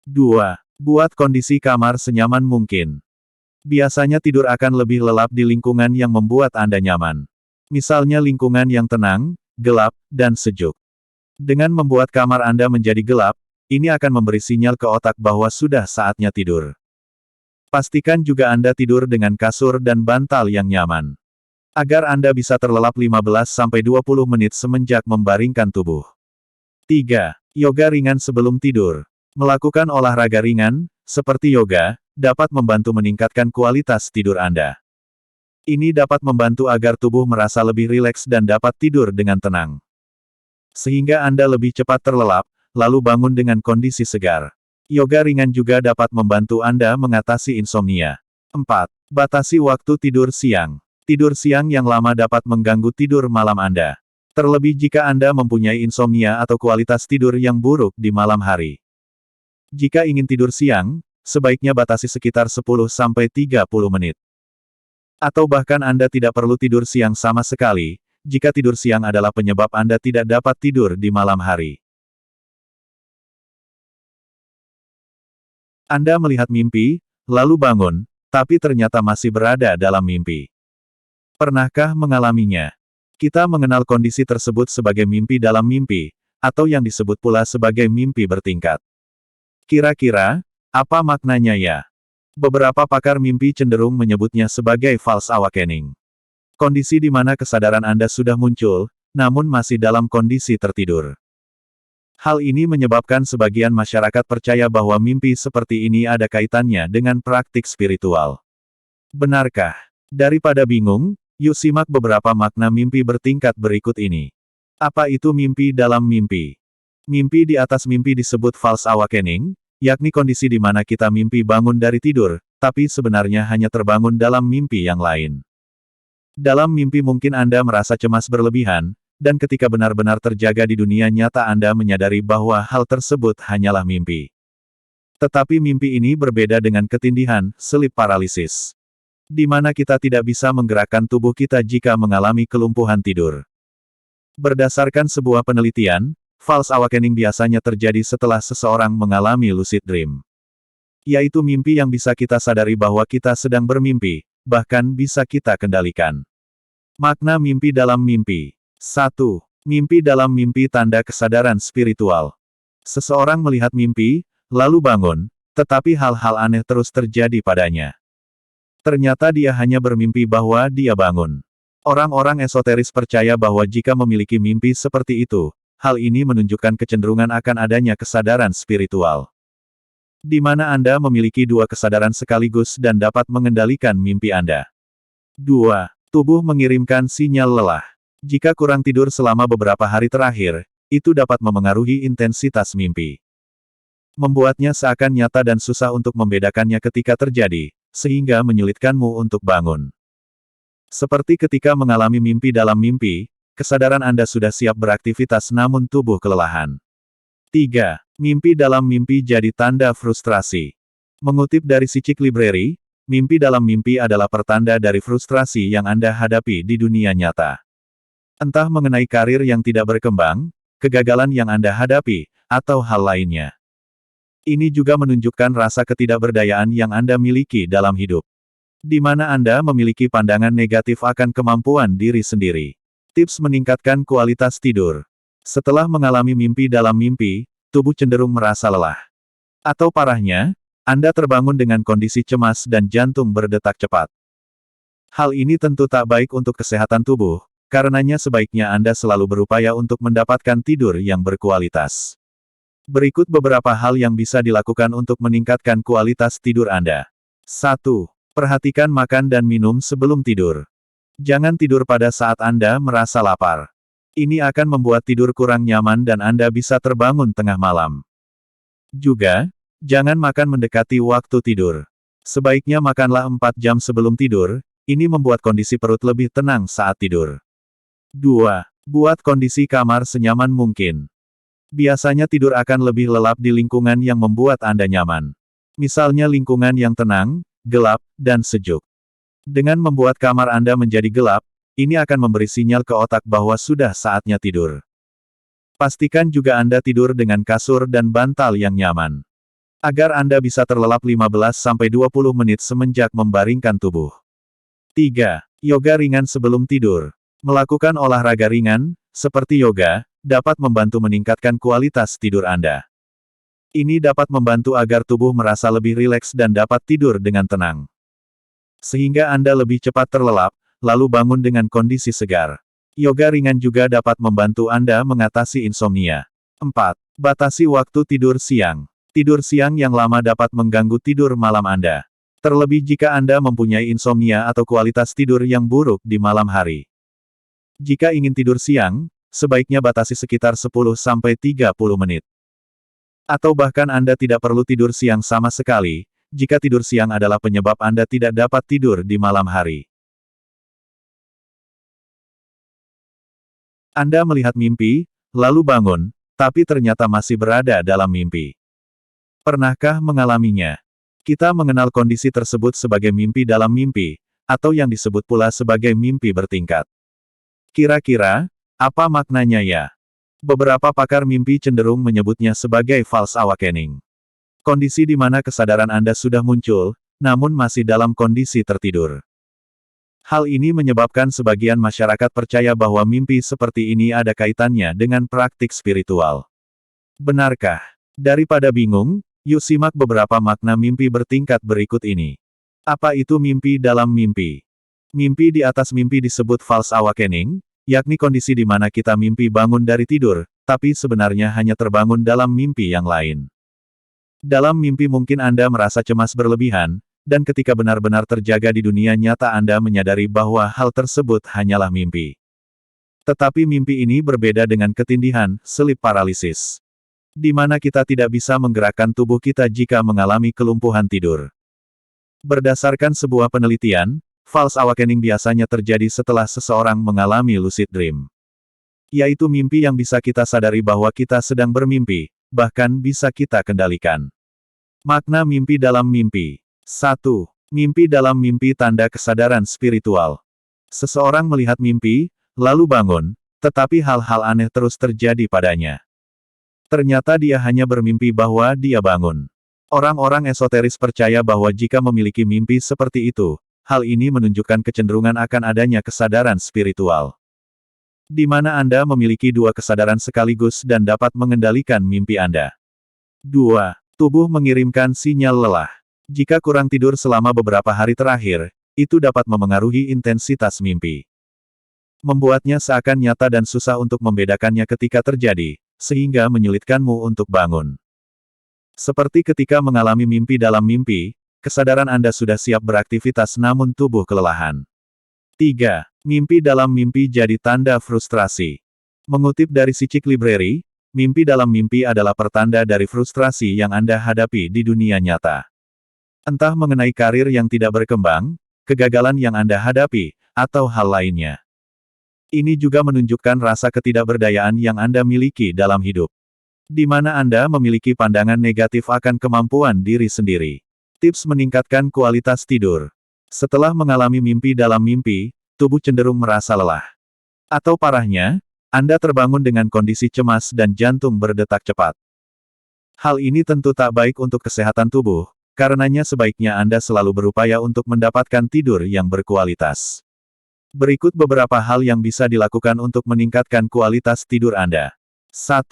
2. Buat kondisi kamar senyaman mungkin. Biasanya tidur akan lebih lelap di lingkungan yang membuat Anda nyaman. Misalnya lingkungan yang tenang, gelap, dan sejuk. Dengan membuat kamar Anda menjadi gelap, ini akan memberi sinyal ke otak bahwa sudah saatnya tidur. Pastikan juga Anda tidur dengan kasur dan bantal yang nyaman, agar Anda bisa terlelap 15-20 menit semenjak membaringkan tubuh. 3. Yoga ringan sebelum tidur. Melakukan olahraga ringan, seperti yoga, dapat membantu meningkatkan kualitas tidur Anda. Ini dapat membantu agar tubuh merasa lebih rileks dan dapat tidur dengan tenang. Sehingga Anda lebih cepat terlelap, lalu bangun dengan kondisi segar. Yoga ringan juga dapat membantu Anda mengatasi insomnia. 4. Batasi waktu tidur siang. Tidur siang yang lama dapat mengganggu tidur malam Anda. Terlebih jika Anda mempunyai insomnia atau kualitas tidur yang buruk di malam hari. Jika ingin tidur siang, sebaiknya batasi sekitar 10-30 menit. Atau bahkan Anda tidak perlu tidur siang sama sekali, jika tidur siang adalah penyebab Anda tidak dapat tidur di malam hari. Anda melihat mimpi, lalu bangun, tapi ternyata masih berada dalam mimpi. Pernahkah mengalaminya? Kita mengenal kondisi tersebut sebagai mimpi dalam mimpi, atau yang disebut pula sebagai mimpi bertingkat. Kira-kira, apa maknanya ya? Beberapa pakar mimpi cenderung menyebutnya sebagai false awakening. Kondisi di mana kesadaran Anda sudah muncul, namun masih dalam kondisi tertidur. Hal ini menyebabkan sebagian masyarakat percaya bahwa mimpi seperti ini ada kaitannya dengan praktik spiritual. Benarkah? Daripada bingung, yuk simak beberapa makna mimpi bertingkat berikut ini. Apa itu mimpi dalam mimpi? Mimpi di atas mimpi disebut false awakening, yakni kondisi di mana kita mimpi bangun dari tidur, tapi sebenarnya hanya terbangun dalam mimpi yang lain. Dalam mimpi mungkin Anda merasa cemas berlebihan, dan ketika benar-benar terjaga di dunia nyata Anda menyadari bahwa hal tersebut hanyalah mimpi. Tetapi mimpi ini berbeda dengan ketindihan, sleep paralysis, di mana kita tidak bisa menggerakkan tubuh kita jika mengalami kelumpuhan tidur. Berdasarkan sebuah penelitian, false awakening biasanya terjadi setelah seseorang mengalami lucid dream. Yaitu mimpi yang bisa kita sadari bahwa kita sedang bermimpi, bahkan bisa kita kendalikan. Makna mimpi dalam mimpi. 1. Mimpi dalam mimpi tanda kesadaran spiritual. Seseorang melihat mimpi, lalu bangun, tetapi hal-hal aneh terus terjadi padanya. Ternyata dia hanya bermimpi bahwa dia bangun. Orang-orang esoteris percaya bahwa jika memiliki mimpi seperti itu, hal ini menunjukkan kecenderungan akan adanya kesadaran spiritual, di mana Anda memiliki dua kesadaran sekaligus dan dapat mengendalikan mimpi Anda. 2. Tubuh mengirimkan sinyal lelah. Jika kurang tidur selama beberapa hari terakhir, itu dapat memengaruhi intensitas mimpi, membuatnya seakan nyata dan susah untuk membedakannya ketika terjadi, sehingga menyulitkanmu untuk bangun. Seperti ketika mengalami mimpi dalam mimpi, kesadaran Anda sudah siap beraktivitas namun tubuh kelelahan. 3. Mimpi dalam mimpi jadi tanda frustrasi. Mengutip dari Psychic Library, mimpi dalam mimpi adalah pertanda dari frustrasi yang Anda hadapi di dunia nyata. Entah mengenai karir yang tidak berkembang, kegagalan yang Anda hadapi, atau hal lainnya. Ini juga menunjukkan rasa ketidakberdayaan yang Anda miliki dalam hidup, di mana Anda memiliki pandangan negatif akan kemampuan diri sendiri. Tips meningkatkan kualitas tidur. Setelah mengalami mimpi dalam mimpi, tubuh cenderung merasa lelah. Atau parahnya, Anda terbangun dengan kondisi cemas dan jantung berdetak cepat. Hal ini tentu tak baik untuk kesehatan tubuh, karenanya sebaiknya Anda selalu berupaya untuk mendapatkan tidur yang berkualitas. Berikut beberapa hal yang bisa dilakukan untuk meningkatkan kualitas tidur Anda. 1. Perhatikan makan dan minum sebelum tidur. Jangan tidur pada saat Anda merasa lapar. Ini akan membuat tidur kurang nyaman dan Anda bisa terbangun tengah malam. Juga, jangan makan mendekati waktu tidur. Sebaiknya makanlah 4 jam sebelum tidur, ini membuat kondisi perut lebih tenang saat tidur. 2. Buat kondisi kamar senyaman mungkin. Biasanya tidur akan lebih lelap di lingkungan yang membuat Anda nyaman. Misalnya lingkungan yang tenang, gelap, dan sejuk. Dengan membuat kamar Anda menjadi gelap, ini akan memberi sinyal ke otak bahwa sudah saatnya tidur. Pastikan juga Anda tidur dengan kasur dan bantal yang nyaman, agar Anda bisa terlelap 15-20 menit semenjak membaringkan tubuh. 3. Yoga ringan sebelum tidur. Melakukan olahraga ringan, seperti yoga, dapat membantu meningkatkan kualitas tidur Anda. Ini dapat membantu agar tubuh merasa lebih rileks dan dapat tidur dengan tenang, sehingga Anda lebih cepat terlelap, lalu bangun dengan kondisi segar. Yoga ringan juga dapat membantu Anda mengatasi insomnia. 4. Batasi waktu tidur siang. Tidur siang yang lama dapat mengganggu tidur malam Anda, terlebih jika Anda mempunyai insomnia atau kualitas tidur yang buruk di malam hari. Jika ingin tidur siang, sebaiknya batasi sekitar 10-30 menit. Atau bahkan Anda tidak perlu tidur siang sama sekali, jika tidur siang adalah penyebab Anda tidak dapat tidur di malam hari. Anda melihat mimpi, lalu bangun, tapi ternyata masih berada dalam mimpi. Pernahkah mengalaminya? Kita mengenal kondisi tersebut sebagai mimpi dalam mimpi, atau yang disebut pula sebagai mimpi bertingkat. Kira-kira, apa maknanya ya? Beberapa pakar mimpi cenderung menyebutnya sebagai false awakening. Kondisi di mana kesadaran Anda sudah muncul, namun masih dalam kondisi tertidur. Hal ini menyebabkan sebagian masyarakat percaya bahwa mimpi seperti ini ada kaitannya dengan praktik spiritual. Benarkah? Daripada bingung, yuk simak beberapa makna mimpi bertingkat berikut ini. Apa itu mimpi dalam mimpi? Mimpi di atas mimpi disebut false awakening, yakni kondisi di mana kita mimpi bangun dari tidur, tapi sebenarnya hanya terbangun dalam mimpi yang lain. Dalam mimpi mungkin Anda merasa cemas berlebihan, dan ketika benar-benar terjaga di dunia nyata Anda menyadari bahwa hal tersebut hanyalah mimpi. Tetapi mimpi ini berbeda dengan ketindihan, sleep paralysis, di mana kita tidak bisa menggerakkan tubuh kita jika mengalami kelumpuhan tidur. Berdasarkan sebuah penelitian, false awakening biasanya terjadi setelah seseorang mengalami lucid dream, yaitu mimpi yang bisa kita sadari bahwa kita sedang bermimpi, bahkan bisa kita kendalikan. Makna mimpi dalam mimpi. 1. Mimpi dalam mimpi tanda kesadaran spiritual. Seseorang melihat mimpi, lalu bangun, tetapi hal-hal aneh terus terjadi padanya. Ternyata dia hanya bermimpi bahwa dia bangun. Orang-orang esoteris percaya bahwa jika memiliki mimpi seperti itu, hal ini menunjukkan kecenderungan akan adanya kesadaran spiritual, di mana Anda memiliki dua kesadaran sekaligus dan dapat mengendalikan mimpi Anda. 2. Tubuh mengirimkan sinyal lelah. Jika kurang tidur selama beberapa hari terakhir, itu dapat memengaruhi intensitas mimpi, membuatnya seakan nyata dan susah untuk membedakannya ketika terjadi, sehingga menyulitkanmu untuk bangun. Seperti ketika mengalami mimpi dalam mimpi, kesadaran Anda sudah siap beraktivitas namun tubuh kelelahan. 3. Mimpi dalam mimpi jadi tanda frustrasi. Mengutip dari Psychic Library, mimpi dalam mimpi adalah pertanda dari frustrasi yang Anda hadapi di dunia nyata. Entah mengenai karir yang tidak berkembang, kegagalan yang Anda hadapi, atau hal lainnya. Ini juga menunjukkan rasa ketidakberdayaan yang Anda miliki dalam hidup, di mana Anda memiliki pandangan negatif akan kemampuan diri sendiri. Tips meningkatkan kualitas tidur. Setelah mengalami mimpi dalam mimpi, tubuh cenderung merasa lelah. Atau parahnya, Anda terbangun dengan kondisi cemas dan jantung berdetak cepat. Hal ini tentu tak baik untuk kesehatan tubuh, karenanya sebaiknya Anda selalu berupaya untuk mendapatkan tidur yang berkualitas. Berikut beberapa hal yang bisa dilakukan untuk meningkatkan kualitas tidur Anda. 1.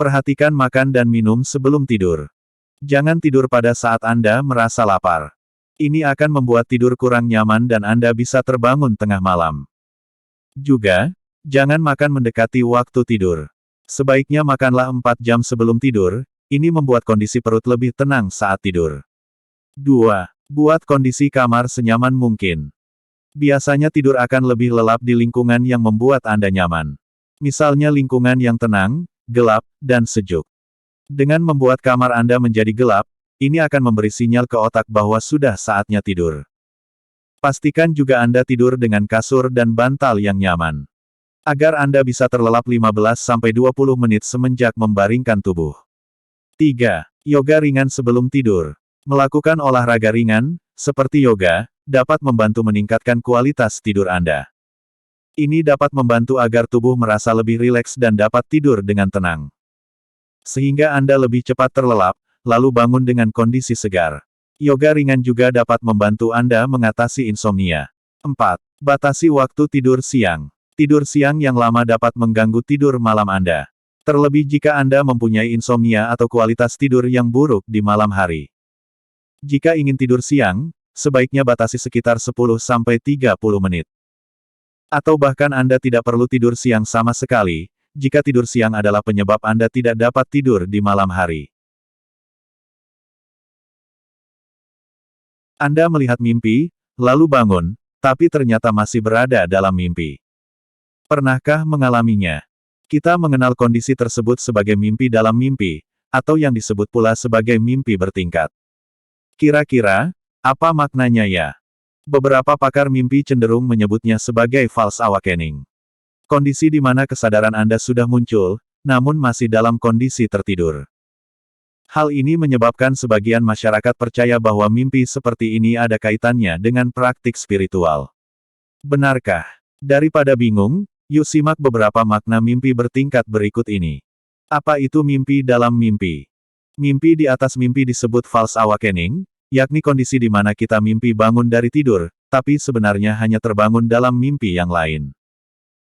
Perhatikan makan dan minum sebelum tidur. Jangan tidur pada saat Anda merasa lapar. Ini akan membuat tidur kurang nyaman dan Anda bisa terbangun tengah malam. Juga, jangan makan mendekati waktu tidur. Sebaiknya makanlah 4 jam sebelum tidur, ini membuat kondisi perut lebih tenang saat tidur. 2. Buat kondisi kamar senyaman mungkin. Biasanya tidur akan lebih lelap di lingkungan yang membuat Anda nyaman. Misalnya lingkungan yang tenang, gelap, dan sejuk. Dengan membuat kamar Anda menjadi gelap, ini akan memberi sinyal ke otak bahwa sudah saatnya tidur. Pastikan juga Anda tidur dengan kasur dan bantal yang nyaman. Agar Anda bisa terlelap 15-20 menit semenjak membaringkan tubuh. 3. Yoga ringan sebelum tidur. Melakukan olahraga ringan, seperti yoga, dapat membantu meningkatkan kualitas tidur Anda. Ini dapat membantu agar tubuh merasa lebih rileks dan dapat tidur dengan tenang. Sehingga Anda lebih cepat terlelap, lalu bangun dengan kondisi segar. Yoga ringan juga dapat membantu Anda mengatasi insomnia. 4. Batasi waktu tidur siang. Tidur siang yang lama dapat mengganggu tidur malam Anda. Terlebih jika Anda mempunyai insomnia atau kualitas tidur yang buruk di malam hari. Jika ingin tidur siang, sebaiknya batasi sekitar 10-30 menit. Atau bahkan Anda tidak perlu tidur siang sama sekali, jika tidur siang adalah penyebab Anda tidak dapat tidur di malam hari. Anda melihat mimpi, lalu bangun, tapi ternyata masih berada dalam mimpi. Pernahkah mengalaminya? Kita mengenal kondisi tersebut sebagai mimpi dalam mimpi, atau yang disebut pula sebagai mimpi bertingkat. Kira-kira, apa maknanya ya? Beberapa pakar mimpi cenderung menyebutnya sebagai false awakening. Kondisi di mana kesadaran Anda sudah muncul, namun masih dalam kondisi tertidur. Hal ini menyebabkan sebagian masyarakat percaya bahwa mimpi seperti ini ada kaitannya dengan praktik spiritual. Benarkah? Daripada bingung, yuk simak beberapa makna mimpi bertingkat berikut ini. Apa itu mimpi dalam mimpi? Mimpi di atas mimpi disebut false awakening, yakni kondisi di mana kita mimpi bangun dari tidur, tapi sebenarnya hanya terbangun dalam mimpi yang lain.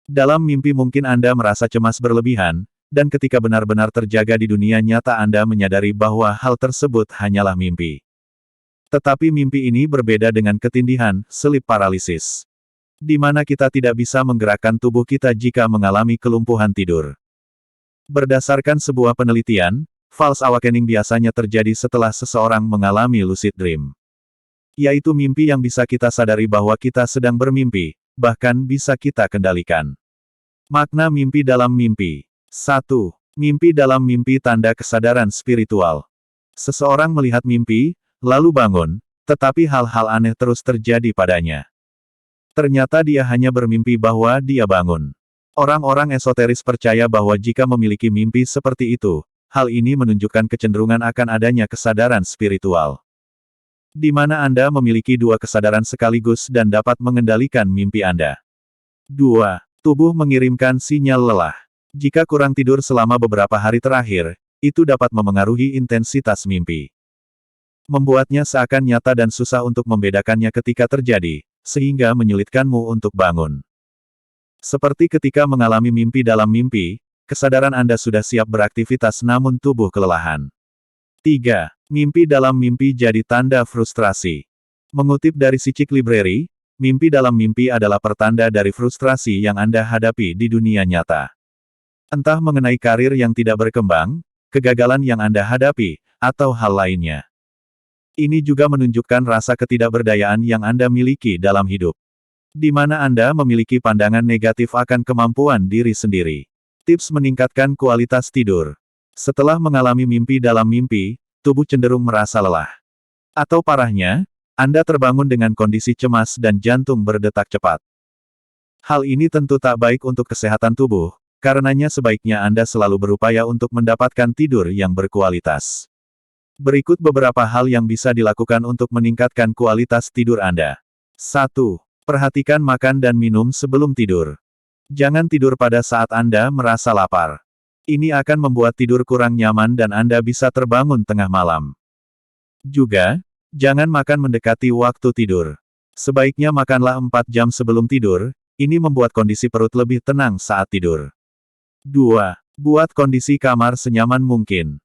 Dalam mimpi mungkin Anda merasa cemas berlebihan, dan ketika benar-benar terjaga di dunia nyata Anda menyadari bahwa hal tersebut hanyalah mimpi. Tetapi mimpi ini berbeda dengan ketindihan, sleep paralysis. Di mana kita tidak bisa menggerakkan tubuh kita jika mengalami kelumpuhan tidur. Berdasarkan sebuah penelitian, false awakening biasanya terjadi setelah seseorang mengalami lucid dream. Yaitu mimpi yang bisa kita sadari bahwa kita sedang bermimpi, bahkan bisa kita kendalikan. Makna mimpi dalam mimpi. 1. Mimpi dalam mimpi tanda kesadaran spiritual. Seseorang melihat mimpi, lalu bangun, tetapi hal-hal aneh terus terjadi padanya. Ternyata dia hanya bermimpi bahwa dia bangun. Orang-orang esoteris percaya bahwa jika memiliki mimpi seperti itu, hal ini menunjukkan kecenderungan akan adanya kesadaran spiritual. Di mana Anda memiliki dua kesadaran sekaligus dan dapat mengendalikan mimpi Anda. 2. Tubuh mengirimkan sinyal lelah. Jika kurang tidur selama beberapa hari terakhir, itu dapat memengaruhi intensitas mimpi. Membuatnya seakan nyata dan susah untuk membedakannya ketika terjadi, sehingga menyulitkanmu untuk bangun. Seperti ketika mengalami mimpi dalam mimpi, kesadaran Anda sudah siap beraktivitas namun tubuh kelelahan. 3. Mimpi dalam mimpi jadi tanda frustrasi. Mengutip dari Psychic Library, mimpi dalam mimpi adalah pertanda dari frustrasi yang Anda hadapi di dunia nyata. Entah mengenai karir yang tidak berkembang, kegagalan yang Anda hadapi, atau hal lainnya. Ini juga menunjukkan rasa ketidakberdayaan yang Anda miliki dalam hidup. Di mana Anda memiliki pandangan negatif akan kemampuan diri sendiri. Tips meningkatkan kualitas tidur. Setelah mengalami mimpi dalam mimpi, tubuh cenderung merasa lelah. Atau parahnya, Anda terbangun dengan kondisi cemas dan jantung berdetak cepat. Hal ini tentu tak baik untuk kesehatan tubuh, karenanya sebaiknya Anda selalu berupaya untuk mendapatkan tidur yang berkualitas. Berikut beberapa hal yang bisa dilakukan untuk meningkatkan kualitas tidur Anda. 1. Perhatikan makan dan minum sebelum tidur. Jangan tidur pada saat Anda merasa lapar. Ini akan membuat tidur kurang nyaman dan Anda bisa terbangun tengah malam. Juga, jangan makan mendekati waktu tidur. Sebaiknya makanlah 4 jam sebelum tidur, ini membuat kondisi perut lebih tenang saat tidur. 2. Buat kondisi kamar senyaman mungkin.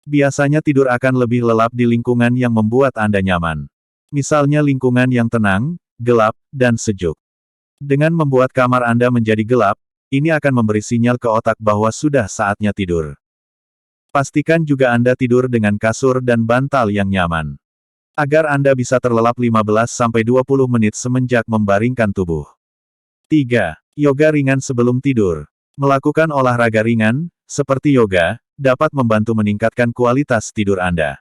Biasanya tidur akan lebih lelap di lingkungan yang membuat Anda nyaman. Misalnya lingkungan yang tenang, gelap, dan sejuk. Dengan membuat kamar Anda menjadi gelap, ini akan memberi sinyal ke otak bahwa sudah saatnya tidur. Pastikan juga Anda tidur dengan kasur dan bantal yang nyaman. Agar Anda bisa terlelap 15-20 menit semenjak membaringkan tubuh. 3. Yoga ringan sebelum tidur. Melakukan olahraga ringan, seperti yoga, dapat membantu meningkatkan kualitas tidur Anda.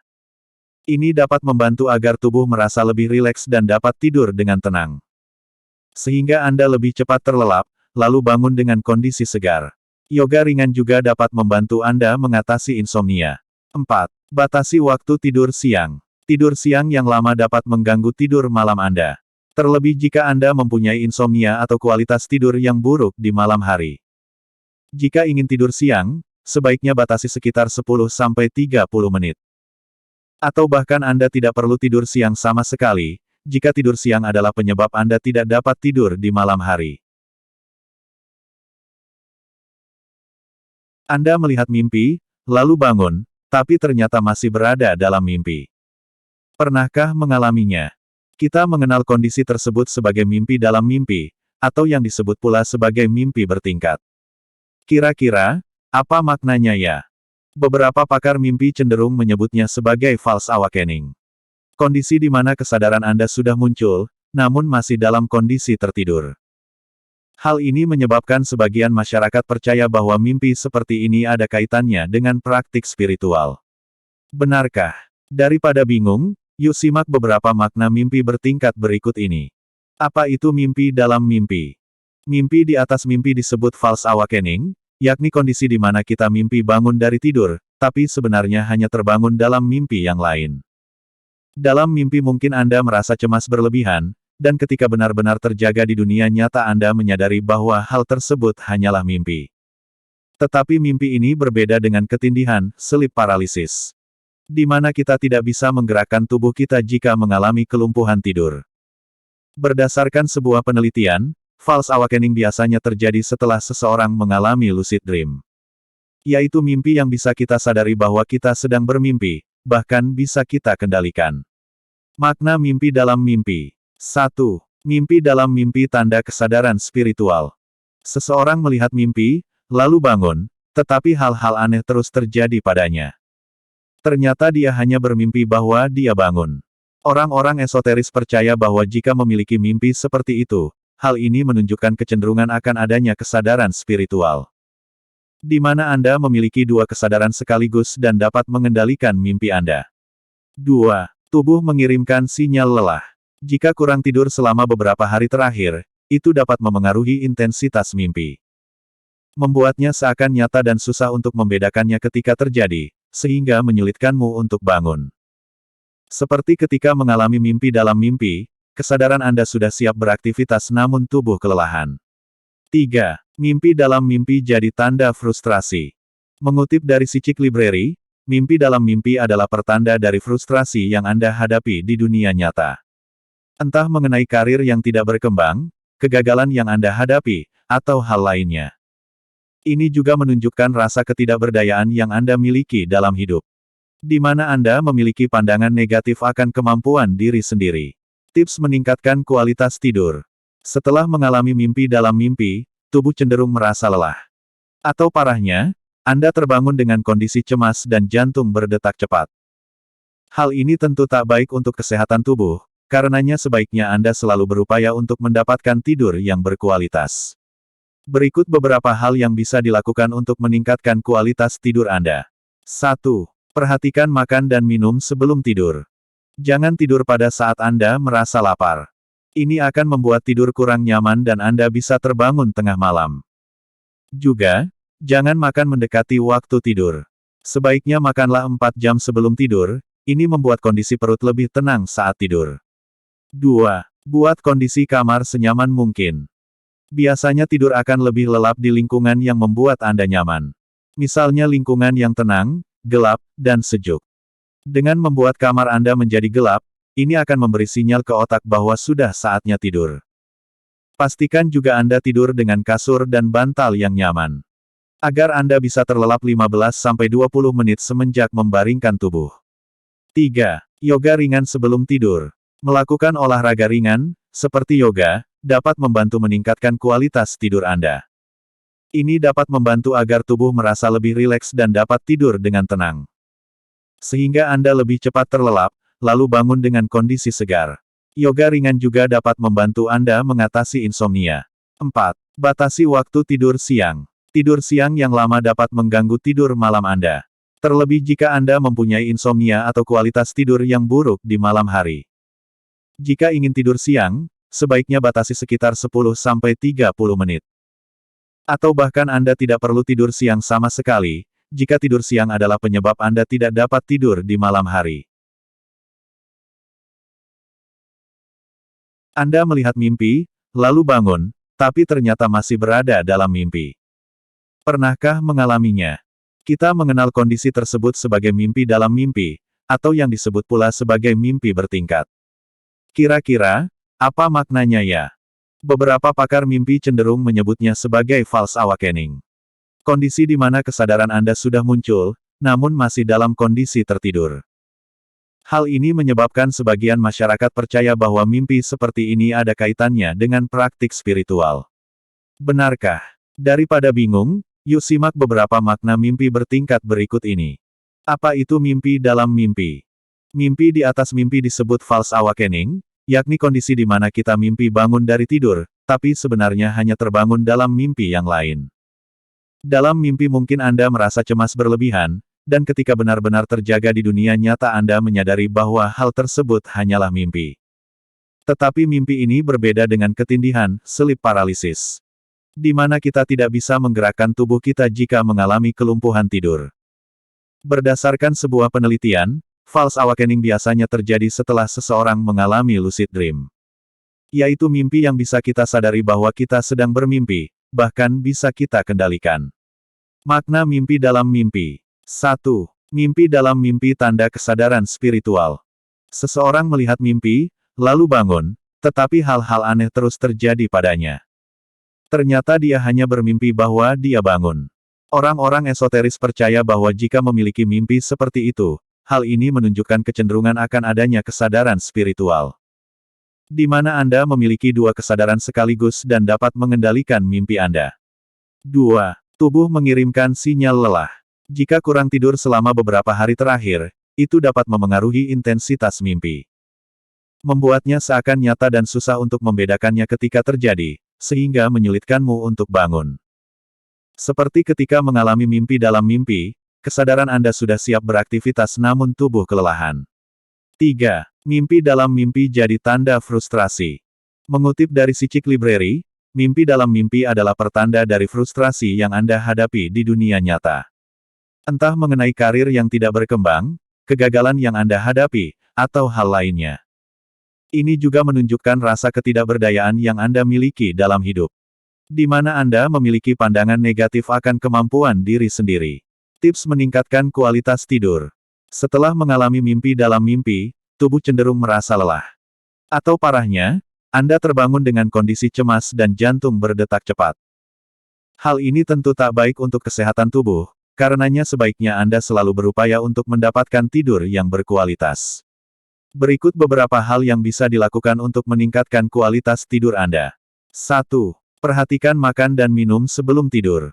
Ini dapat membantu agar tubuh merasa lebih rileks dan dapat tidur dengan tenang. Sehingga Anda lebih cepat terlelap, lalu bangun dengan kondisi segar. Yoga ringan juga dapat membantu Anda mengatasi insomnia. 4. Batasi waktu tidur siang. Tidur siang yang lama dapat mengganggu tidur malam Anda. Terlebih jika Anda mempunyai insomnia atau kualitas tidur yang buruk di malam hari. Jika ingin tidur siang, sebaiknya batasi sekitar 10-30 menit. Atau bahkan Anda tidak perlu tidur siang sama sekali, jika tidur siang adalah penyebab Anda tidak dapat tidur di malam hari. Anda melihat mimpi, lalu bangun, tapi ternyata masih berada dalam mimpi. Pernahkah mengalaminya? Kita mengenal kondisi tersebut sebagai mimpi dalam mimpi, atau yang disebut pula sebagai mimpi bertingkat. Kira-kira, apa maknanya ya? Beberapa pakar mimpi cenderung menyebutnya sebagai false awakening. Kondisi di mana kesadaran Anda sudah muncul, namun masih dalam kondisi tertidur. Hal ini menyebabkan sebagian masyarakat percaya bahwa mimpi seperti ini ada kaitannya dengan praktik spiritual. Benarkah? Daripada bingung, yuk simak beberapa makna mimpi bertingkat berikut ini. Apa itu mimpi dalam mimpi? Mimpi di atas mimpi disebut false awakening, yakni kondisi di mana kita mimpi bangun dari tidur, tapi sebenarnya hanya terbangun dalam mimpi yang lain. Dalam mimpi mungkin Anda merasa cemas berlebihan, dan ketika benar-benar terjaga di dunia nyata Anda menyadari bahwa hal tersebut hanyalah mimpi. Tetapi mimpi ini berbeda dengan ketindihan, sleep paralysis. Di mana kita tidak bisa menggerakkan tubuh kita jika mengalami kelumpuhan tidur. Berdasarkan sebuah penelitian, false awakening biasanya terjadi setelah seseorang mengalami lucid dream. Yaitu mimpi yang bisa kita sadari bahwa kita sedang bermimpi, bahkan bisa kita kendalikan. Makna mimpi dalam mimpi. 1. Mimpi dalam mimpi tanda kesadaran spiritual. Seseorang melihat mimpi, lalu bangun, tetapi hal-hal aneh terus terjadi padanya. Ternyata dia hanya bermimpi bahwa dia bangun. Orang-orang esoteris percaya bahwa jika memiliki mimpi seperti itu, hal ini menunjukkan kecenderungan akan adanya kesadaran spiritual. Di mana Anda memiliki dua kesadaran sekaligus dan dapat mengendalikan mimpi Anda. 2. Tubuh mengirimkan sinyal lelah. Jika kurang tidur selama beberapa hari terakhir, itu dapat memengaruhi intensitas mimpi. Membuatnya seakan nyata dan susah untuk membedakannya ketika terjadi, sehingga menyulitkanmu untuk bangun. Seperti ketika mengalami mimpi dalam mimpi, kesadaran Anda sudah siap beraktivitas namun tubuh kelelahan. 3. Mimpi dalam mimpi jadi tanda frustrasi. Mengutip dari Psychic Library, mimpi dalam mimpi adalah pertanda dari frustrasi yang Anda hadapi di dunia nyata. Entah mengenai karir yang tidak berkembang, kegagalan yang Anda hadapi, atau hal lainnya. Ini juga menunjukkan rasa ketidakberdayaan yang Anda miliki dalam hidup. Di mana Anda memiliki pandangan negatif akan kemampuan diri sendiri. Tips meningkatkan kualitas tidur. Setelah mengalami mimpi dalam mimpi, tubuh cenderung merasa lelah. Atau parahnya, Anda terbangun dengan kondisi cemas dan jantung berdetak cepat. Hal ini tentu tak baik untuk kesehatan tubuh, karenanya sebaiknya Anda selalu berupaya untuk mendapatkan tidur yang berkualitas. Berikut beberapa hal yang bisa dilakukan untuk meningkatkan kualitas tidur Anda. 1. Perhatikan makan dan minum sebelum tidur. Jangan tidur pada saat Anda merasa lapar. Ini akan membuat tidur kurang nyaman dan Anda bisa terbangun tengah malam. Juga, jangan makan mendekati waktu tidur. Sebaiknya makanlah 4 jam sebelum tidur, ini membuat kondisi perut lebih tenang saat tidur. 2. Buat kondisi kamar senyaman mungkin. Biasanya tidur akan lebih lelap di lingkungan yang membuat Anda nyaman. Misalnya lingkungan yang tenang, gelap, dan sejuk. Dengan membuat kamar Anda menjadi gelap, ini akan memberi sinyal ke otak bahwa sudah saatnya tidur. Pastikan juga Anda tidur dengan kasur dan bantal yang nyaman. Agar Anda bisa terlelap 15-20 menit semenjak membaringkan tubuh. 3. Yoga ringan sebelum tidur. Melakukan olahraga ringan, seperti yoga, dapat membantu meningkatkan kualitas tidur Anda. Ini dapat membantu agar tubuh merasa lebih rileks dan dapat tidur dengan tenang. Sehingga Anda lebih cepat terlelap, lalu bangun dengan kondisi segar. Yoga ringan juga dapat membantu Anda mengatasi insomnia. 4. Batasi waktu tidur siang. Tidur siang yang lama dapat mengganggu tidur malam Anda. Terlebih jika Anda mempunyai insomnia atau kualitas tidur yang buruk di malam hari. Jika ingin tidur siang, sebaiknya batasi sekitar 10-30 menit. Atau bahkan Anda tidak perlu tidur siang sama sekali, jika tidur siang adalah penyebab Anda tidak dapat tidur di malam hari. Anda melihat mimpi, lalu bangun, tapi ternyata masih berada dalam mimpi. Pernahkah mengalaminya? Kita mengenal kondisi tersebut sebagai mimpi dalam mimpi, atau yang disebut pula sebagai mimpi bertingkat. Kira-kira, apa maknanya ya? Beberapa pakar mimpi cenderung menyebutnya sebagai false awakening. Kondisi di mana kesadaran Anda sudah muncul, namun masih dalam kondisi tertidur. Hal ini menyebabkan sebagian masyarakat percaya bahwa mimpi seperti ini ada kaitannya dengan praktik spiritual. Benarkah? Daripada bingung, yuk simak beberapa makna mimpi bertingkat berikut ini. Apa itu mimpi dalam mimpi? Mimpi di atas mimpi disebut false awakening, yakni kondisi di mana kita mimpi bangun dari tidur, tapi sebenarnya hanya terbangun dalam mimpi yang lain. Dalam mimpi mungkin Anda merasa cemas berlebihan, dan ketika benar-benar terjaga di dunia nyata Anda menyadari bahwa hal tersebut hanyalah mimpi. Tetapi mimpi ini berbeda dengan ketindihan, sleep paralysis. Di mana kita tidak bisa menggerakkan tubuh kita jika mengalami kelumpuhan tidur. Berdasarkan sebuah penelitian, false awakening biasanya terjadi setelah seseorang mengalami lucid dream. Yaitu mimpi yang bisa kita sadari bahwa kita sedang bermimpi, bahkan bisa kita kendalikan. Makna mimpi dalam mimpi. 1. Mimpi dalam mimpi tanda kesadaran spiritual. Seseorang melihat mimpi, lalu bangun, tetapi hal-hal aneh terus terjadi padanya. Ternyata dia hanya bermimpi bahwa dia bangun. Orang-orang esoteris percaya bahwa jika memiliki mimpi seperti itu, hal ini menunjukkan kecenderungan akan adanya kesadaran spiritual. Di mana Anda memiliki dua kesadaran sekaligus dan dapat mengendalikan mimpi Anda. 2. Tubuh mengirimkan sinyal lelah. Jika kurang tidur selama beberapa hari terakhir, itu dapat memengaruhi intensitas mimpi. Membuatnya seakan nyata dan susah untuk membedakannya ketika terjadi, sehingga menyulitkanmu untuk bangun. Seperti ketika mengalami mimpi dalam mimpi, kesadaran Anda sudah siap beraktivitas namun tubuh kelelahan. 3. Mimpi dalam mimpi jadi tanda frustrasi. Mengutip dari Psychic Library, mimpi dalam mimpi adalah pertanda dari frustrasi yang Anda hadapi di dunia nyata. Entah mengenai karir yang tidak berkembang, kegagalan yang Anda hadapi, atau hal lainnya. Ini juga menunjukkan rasa ketidakberdayaan yang Anda miliki dalam hidup. Di mana Anda memiliki pandangan negatif akan kemampuan diri sendiri. Tips meningkatkan kualitas tidur. Setelah mengalami mimpi dalam mimpi, tubuh cenderung merasa lelah. Atau parahnya, Anda terbangun dengan kondisi cemas dan jantung berdetak cepat. Hal ini tentu tak baik untuk kesehatan tubuh, karenanya sebaiknya Anda selalu berupaya untuk mendapatkan tidur yang berkualitas. Berikut beberapa hal yang bisa dilakukan untuk meningkatkan kualitas tidur Anda. 1. Perhatikan makan dan minum sebelum tidur.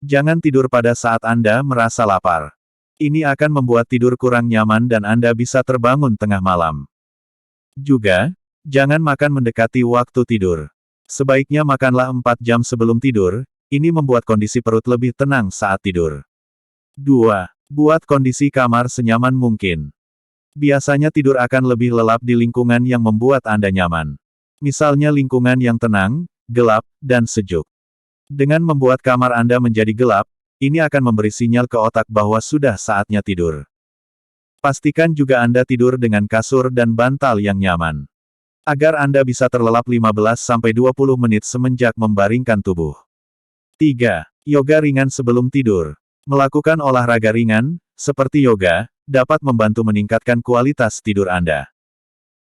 Jangan tidur pada saat Anda merasa lapar. Ini akan membuat tidur kurang nyaman dan Anda bisa terbangun tengah malam. Juga, jangan makan mendekati waktu tidur. Sebaiknya makanlah 4 jam sebelum tidur, ini membuat kondisi perut lebih tenang saat tidur. 2. Buat kondisi kamar senyaman mungkin. Biasanya tidur akan lebih lelap di lingkungan yang membuat Anda nyaman. Misalnya lingkungan yang tenang, gelap, dan sejuk. Dengan membuat kamar Anda menjadi gelap, ini akan memberi sinyal ke otak bahwa sudah saatnya tidur. Pastikan juga Anda tidur dengan kasur dan bantal yang nyaman. Agar Anda bisa terlelap 15-20 menit semenjak membaringkan tubuh. 3. Yoga ringan sebelum tidur. Melakukan olahraga ringan, seperti yoga, dapat membantu meningkatkan kualitas tidur Anda.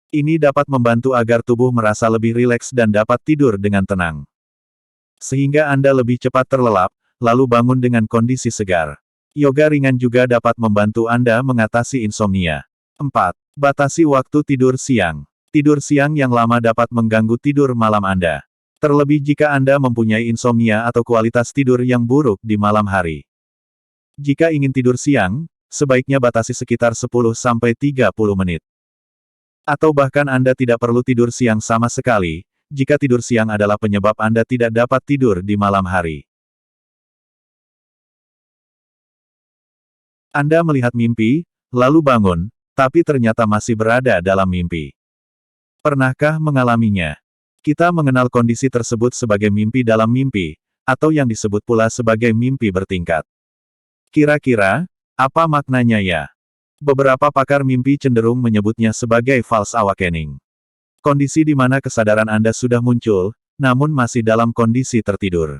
Ini dapat membantu agar tubuh merasa lebih rileks dan dapat tidur dengan tenang. Sehingga Anda lebih cepat terlelap, lalu bangun dengan kondisi segar. Yoga ringan juga dapat membantu Anda mengatasi insomnia. 4. Batasi waktu tidur siang. Tidur siang yang lama dapat mengganggu tidur malam Anda. Terlebih jika Anda mempunyai insomnia atau kualitas tidur yang buruk di malam hari. Jika ingin tidur siang, sebaiknya batasi sekitar 10-30 menit. Atau bahkan Anda tidak perlu tidur siang sama sekali, jika tidur siang adalah penyebab Anda tidak dapat tidur di malam hari. Anda melihat mimpi, lalu bangun, tapi ternyata masih berada dalam mimpi. Pernahkah mengalaminya? Kita mengenal kondisi tersebut sebagai mimpi dalam mimpi, atau yang disebut pula sebagai mimpi bertingkat. Kira-kira, apa maknanya ya? Beberapa pakar mimpi cenderung menyebutnya sebagai false awakening. Kondisi di mana kesadaran Anda sudah muncul, namun masih dalam kondisi tertidur.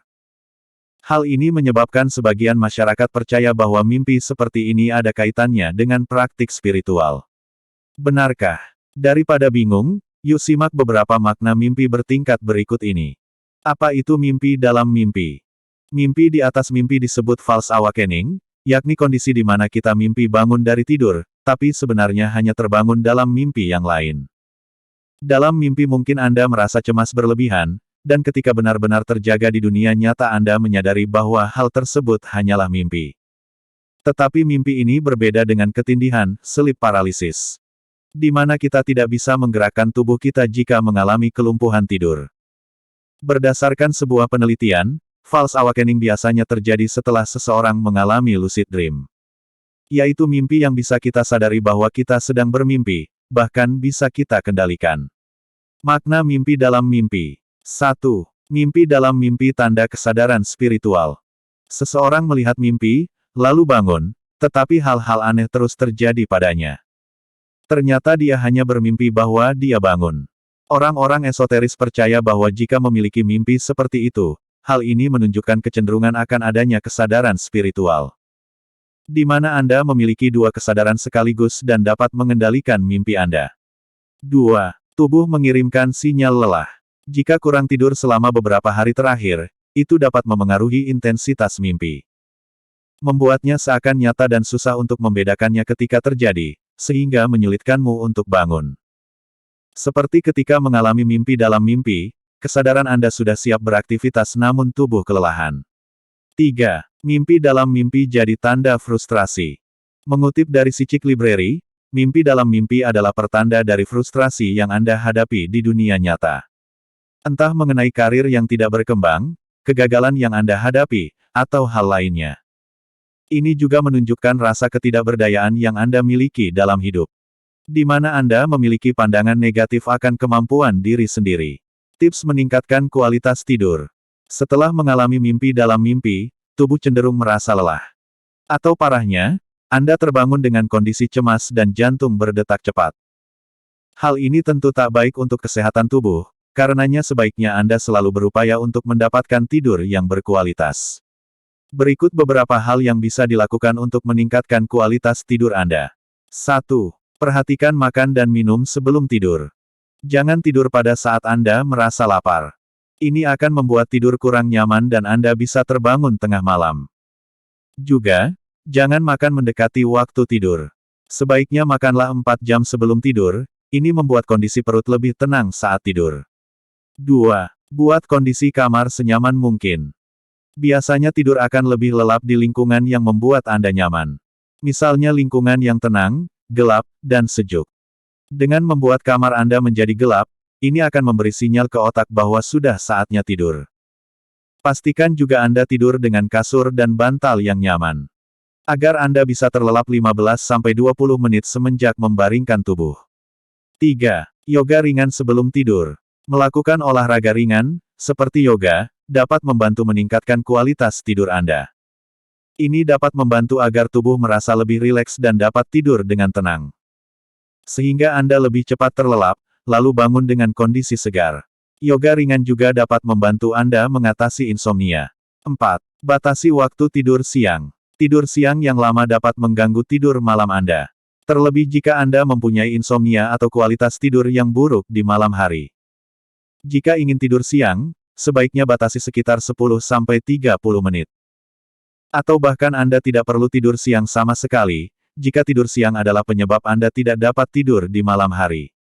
Hal ini menyebabkan sebagian masyarakat percaya bahwa mimpi seperti ini ada kaitannya dengan praktik spiritual. Benarkah? Daripada bingung, yuk simak beberapa makna mimpi bertingkat berikut ini. Apa itu mimpi dalam mimpi? Mimpi di atas mimpi disebut false awakening, yakni kondisi di mana kita mimpi bangun dari tidur, tapi sebenarnya hanya terbangun dalam mimpi yang lain. Dalam mimpi mungkin Anda merasa cemas berlebihan, dan ketika benar-benar terjaga di dunia nyata Anda menyadari bahwa hal tersebut hanyalah mimpi. Tetapi mimpi ini berbeda dengan ketindihan, sleep paralysis. Di mana kita tidak bisa menggerakkan tubuh kita jika mengalami kelumpuhan tidur. Berdasarkan sebuah penelitian, false awakening biasanya terjadi setelah seseorang mengalami lucid dream. Yaitu mimpi yang bisa kita sadari bahwa kita sedang bermimpi, bahkan bisa kita kendalikan. Makna mimpi dalam mimpi. 1. Mimpi dalam mimpi tanda kesadaran spiritual. Seseorang melihat mimpi, lalu bangun, tetapi hal-hal aneh terus terjadi padanya. Ternyata dia hanya bermimpi bahwa dia bangun. Orang-orang esoteris percaya bahwa jika memiliki mimpi seperti itu, hal ini menunjukkan kecenderungan akan adanya kesadaran spiritual. Di mana Anda memiliki dua kesadaran sekaligus dan dapat mengendalikan mimpi Anda. 2. Tubuh mengirimkan sinyal lelah. Jika kurang tidur selama beberapa hari terakhir, itu dapat memengaruhi intensitas mimpi. Membuatnya seakan nyata dan susah untuk membedakannya ketika terjadi, sehingga menyulitkanmu untuk bangun. Seperti ketika mengalami mimpi dalam mimpi, kesadaran Anda sudah siap beraktivitas namun tubuh kelelahan. 3. Mimpi dalam mimpi jadi tanda frustrasi. Mengutip dari Psychic Library, mimpi dalam mimpi adalah pertanda dari frustrasi yang Anda hadapi di dunia nyata. Entah mengenai karir yang tidak berkembang, kegagalan yang Anda hadapi, atau hal lainnya. Ini juga menunjukkan rasa ketidakberdayaan yang Anda miliki dalam hidup. Di mana Anda memiliki pandangan negatif akan kemampuan diri sendiri. Tips meningkatkan kualitas tidur. Setelah mengalami mimpi dalam mimpi, tubuh cenderung merasa lelah. Atau parahnya, Anda terbangun dengan kondisi cemas dan jantung berdetak cepat. Hal ini tentu tak baik untuk kesehatan tubuh, karenanya sebaiknya Anda selalu berupaya untuk mendapatkan tidur yang berkualitas. Berikut beberapa hal yang bisa dilakukan untuk meningkatkan kualitas tidur Anda. 1. Perhatikan makan dan minum sebelum tidur. Jangan tidur pada saat Anda merasa lapar. Ini akan membuat tidur kurang nyaman dan Anda bisa terbangun tengah malam. Juga, jangan makan mendekati waktu tidur. Sebaiknya makanlah 4 jam sebelum tidur, ini membuat kondisi perut lebih tenang saat tidur. 2. Buat kondisi kamar senyaman mungkin. Biasanya tidur akan lebih lelap di lingkungan yang membuat Anda nyaman. Misalnya lingkungan yang tenang, gelap, dan sejuk. Dengan membuat kamar Anda menjadi gelap, ini akan memberi sinyal ke otak bahwa sudah saatnya tidur. Pastikan juga Anda tidur dengan kasur dan bantal yang nyaman. Agar Anda bisa terlelap 15-20 menit semenjak membaringkan tubuh. 3. Yoga ringan sebelum tidur. Melakukan olahraga ringan, seperti yoga, dapat membantu meningkatkan kualitas tidur Anda. Ini dapat membantu agar tubuh merasa lebih rileks dan dapat tidur dengan tenang. Sehingga Anda lebih cepat terlelap, lalu bangun dengan kondisi segar. Yoga ringan juga dapat membantu Anda mengatasi insomnia. 4. Batasi waktu tidur siang. Tidur siang yang lama dapat mengganggu tidur malam Anda. Terlebih jika Anda mempunyai insomnia atau kualitas tidur yang buruk di malam hari. Jika ingin tidur siang, sebaiknya batasi sekitar 10-30 menit. Atau bahkan Anda tidak perlu tidur siang sama sekali, jika tidur siang adalah penyebab Anda tidak dapat tidur di malam hari.